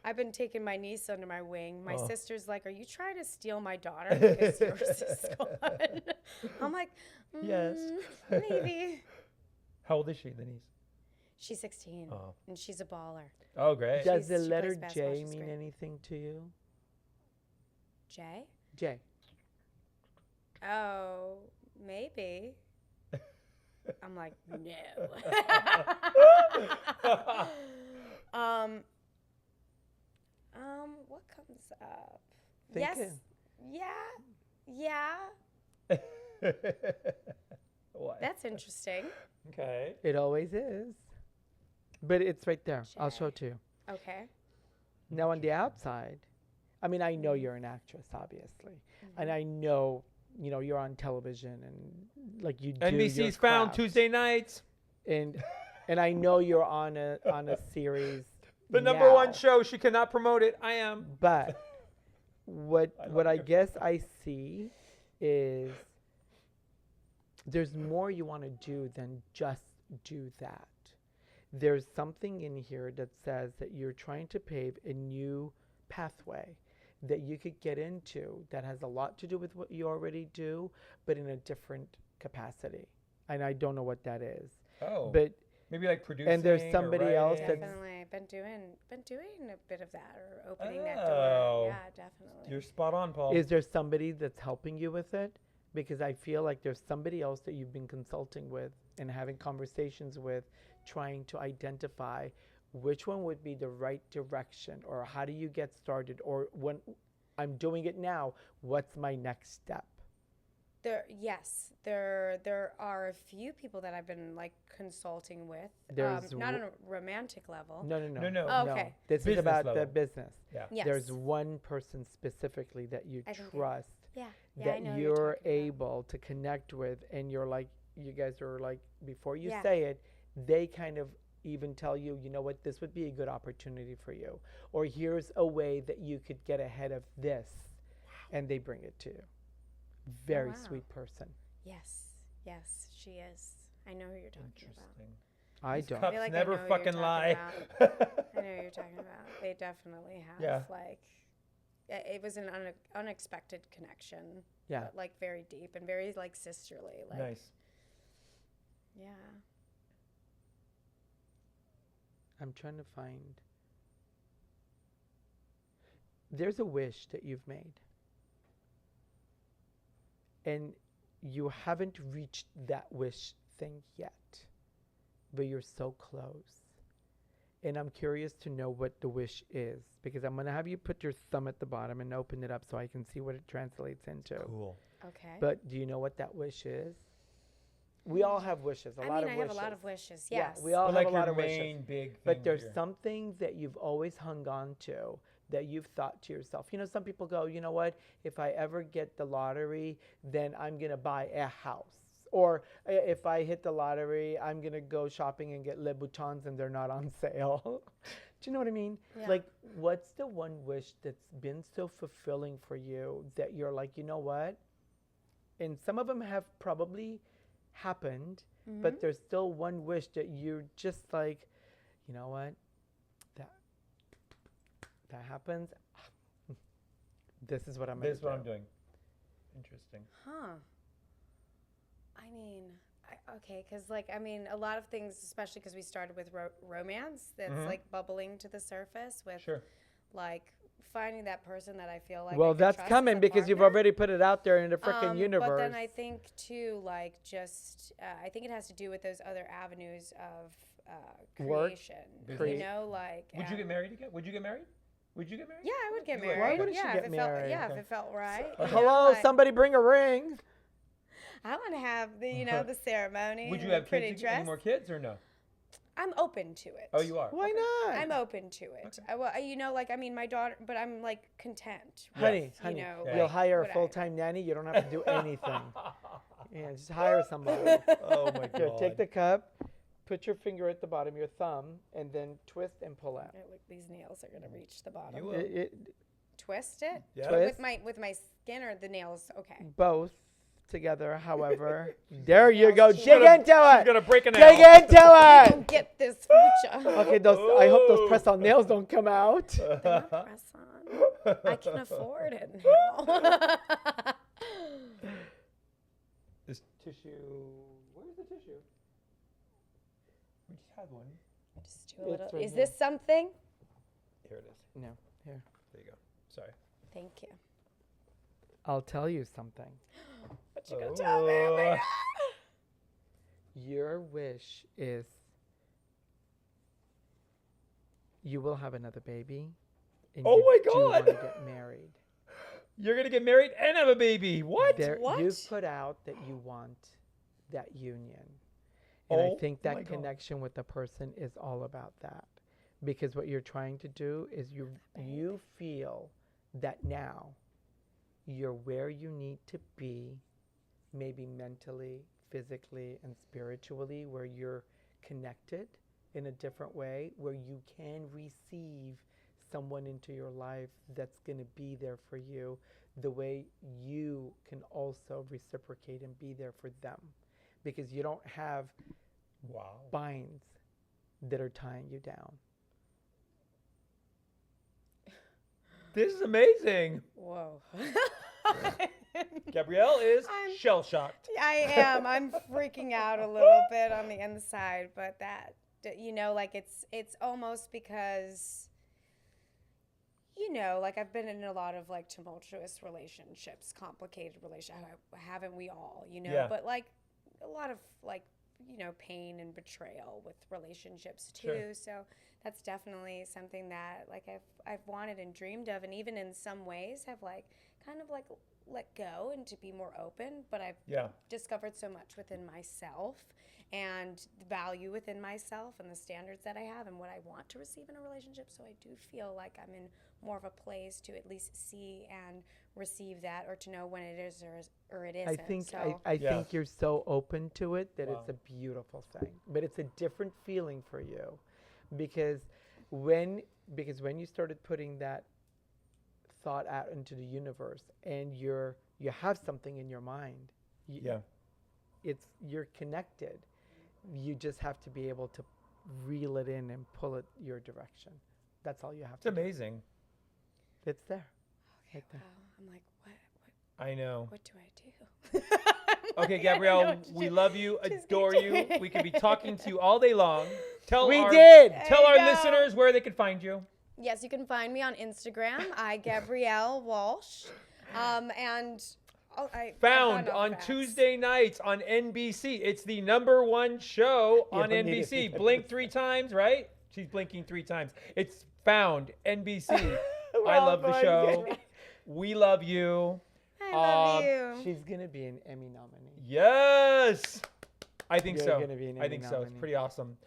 I've been taking my niece under my wing. My Oh. sister's like, "Are you trying to steal my daughter because yours is gone?" I'm like, Yes. maybe." How old is she, the niece? She's 16, Oh. and she's a baller. Oh, great. Does She's- the she letter plays basketball, J she's mean great. anything to you? Jay? J. Oh, maybe. I'm like, no. What comes up? Yes. Thinking. Yeah. What? That's interesting. Okay. It always is. But it's right there. I'll show it to you. Okay. Now, on the outside, I mean, I know you're an actress, obviously. And I know, you're on television and like you do your NBC's found craft. Tuesday nights. And I know you're on a series. The number now. one show. She cannot promote it. I am. But what I guess I see is there's more you want to do than just do that. There's something in here that says that you're trying to pave a new pathway that you could get into that has a lot to do with what you already do, but in a different capacity. And I don't know what that is. Oh. But maybe like producing. and there's or somebody else writing. that's- Definitely. Been doing a bit of that, or opening that Oh. door. Yeah, definitely. You're spot on, Paul. is there somebody that's helping you with it? Because I feel like there's somebody else that you've been consulting with and having conversations with, trying to identify which one would be the right direction, or how do you get started, or when I'm doing it now, what's my next step? There are a few people that I've been like consulting with. There's Not on a romantic level. No. No. Oh, okay. This is Business about the level. business. Yeah. Yes. There's one person specifically that you I think it- trust Yeah. I that know who you're talking about. able to connect with, and you're like, you guys are like, before you Yeah. say it, they kind of even tell you, you know what, this would be a good opportunity for you, or here's a way that you could get ahead of this, and they bring it to you. Very wow. sweet person. Yes, she is. I know who you're talking about. Interesting. I These don't. cups feel like I never know who you're fucking talking lie. I know who you're talking about. They definitely have. Yeah. Like, it was an unexpected connection. Yeah. But like very deep and very like sisterly. Like, Nice. Yeah. I'm trying to find. There's a wish that you've made, and you haven't reached that wish thing yet, but you're so close. And I'm curious to know what the wish is, because I'm going to have you put your thumb at the bottom and open it up so I can see what it translates into. Cool. Okay. But do you know what that wish is? We all have wishes, a I lot mean, of I wishes. have a lot of wishes. Yeah, Yes. we all But have like a lot your of wishes. main big thing. But there's here. something that you've always hung on to that you've thought to yourself. Some people go, you know what? If I ever get the lottery, then I'm going to buy a house Or if I hit the lottery, I'm going to go shopping and get Le Boutons and they're not on sale. Do you know what I mean? Yeah. Like, what's the one wish that's been so fulfilling for you that you're like, you know what? And some of them have probably happened, but there's still one wish that you're just like, you know what? That happens. This is what I'm going to do. This is what I'm doing. Interesting. Huh. I mean, okay, because like, I mean, a lot of things, especially because we started with romance, that's like bubbling to the surface with like finding that person that I feel like. Well, I can that's trust coming as a because you've partner. already put it out there in the freaking universe. But then I think too, like just, I think it has to do with those other avenues of Work, creation. create. You know, like. Would you get married again? Would you get married? Would you get married? Yeah, I would get You would. married. Why wouldn't you yeah, get if it felt, married? yeah, Okay. if it felt right. So, you know, hello, like, somebody bring a ring. I want to have the, you know, the ceremony. Would you and have the pretty kids, dress. any more kids or no? I'm open to it. Oh, you are? Why not? I'm open to it. Well, you know, like, I mean, my daughter, but I'm like content. Honey, with, you know, you'll like, hire a what I- full-time nanny. You don't have to do anything. Yeah, just hire somebody. Oh, my Here, God. take the cup, put your finger at the bottom, your thumb, and then twist and pull out. Look, these nails are gonna reach the bottom. You will. Twist it. Yeah. Twist. With my skin or the nails. Okay. Both together, however. There you go. She's Dig gonna- into it. Gonna break a nail. Dig into it. Don't get this fucha. Okay, I hope those press-on nails don't come out. Press on. I can afford it now. This tissue. Where's the tissue? We just had one. Just do a little. It's right Is here. this something? Here it is. No, here. There you go. Sorry. Thank you. I'll tell you something. What you gonna tell me? Oh my God. Your wish is you will have another baby. And Oh you my do God. want to get married. You're gonna get married and have a baby. What? What? You've put out that you want that union. And Oh I think my that God. connection with the person is all about that. Because what you're trying to do is you feel that now you're where you need to be, maybe mentally, physically, and spiritually, where you're connected in a different way, where you can receive someone into your life that's going to be there for you the way you can also reciprocate and be there for them. Because you don't have Wow. binds that are tying you down. This is amazing. Whoa. Gabrielle is I'm- shell shocked. I am. I'm freaking out a little bit on the inside, but that, you know, like it's almost because, you know, like I've been in a lot of like tumultuous relationships, complicated relationships, haven't we all, you know? Yeah. But like a lot of like, you know, pain and betrayal with relationships too. Sure. So that's definitely something that like I've wanted and dreamed of, and even in some ways have like kind of like let go and to be more open. But I've discovered so much within myself and the value within myself and the standards that I have and what I want to receive in a relationship. So I do feel like I'm in more of a place to at least see and receive that, or to know when it is or it isn't. I think so. I think you're so open to it that it's a beautiful thing. But it's a different feeling for you, because when you started putting that thought out into the universe and you have something in your mind, you're connected. You just have to be able to reel it in and pull it your direction. That's all you have It's to do. amazing. It's there. Okay, Right there. wow. I'm like, what I know. do I do? Okay, I don't know Gabrielle, what to we do. love you, Just adore you. continue. We could be talking to you all day long. Tell We our did. Tell There our you go. listeners where they can find you. Yes, you can find me on Instagram. Gabrielle Walsh. And I Found found all on facts. Tuesday nights on NBC. It's the #1 show You on don't need NBC. it. Blink 3 times, right? She's blinking 3 times. It's Found, NBC. We're I all love the going show. to- We love you. I love you. She's gonna be an Emmy nominee. Yes. I think You're so. gonna be an I Emmy think so. It's nominee. pretty awesome.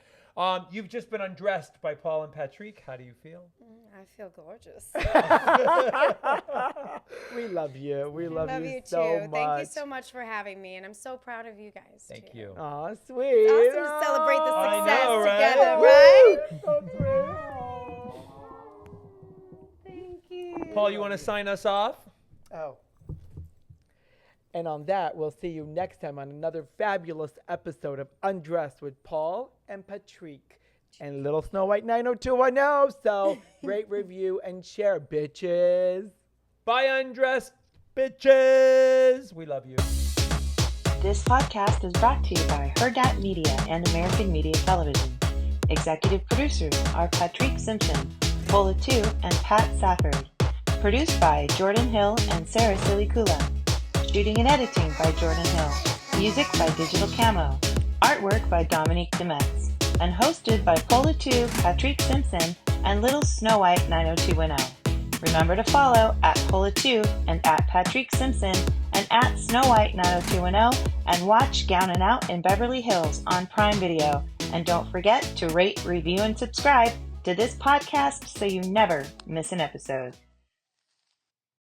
You've just been undressed by Paul and Patrick. How do you feel? I feel gorgeous. We love you. We love you too. so much. Thank you so much for having me, and I'm so proud of you guys. Thank too. you. Aw, sweet. It's awesome to celebrate the I success know, right? together, right? So sweet. Thank you. Paul, you want to sign us off? Oh. And on that, we'll see you next time on another fabulous episode of Undressed with Paul and Patrick and Little Snow White 90210. So rate, review, and share, bitches. Bye, Undressed bitches. We love you. This podcast is brought to you by Her Dat Media and American Media Television. Executive producers are Patrick Simpson, Paul Atteu, and Pat Safford. Produced by Jordan Hill and Sarah Silicula. Shooting and editing by Jordan Hill. Music by Digital Camo. Artwork by Dominique Demetz. And hosted by Paul Atteu, Patrick Simpson, and Little Snow White 90210. Remember to follow at Paul Atteu and at Patrick Simpson and at Snow White 90210 and watch Gown and Out in Beverly Hills on Prime Video. And don't forget to rate, review, and subscribe to this podcast so you never miss an episode.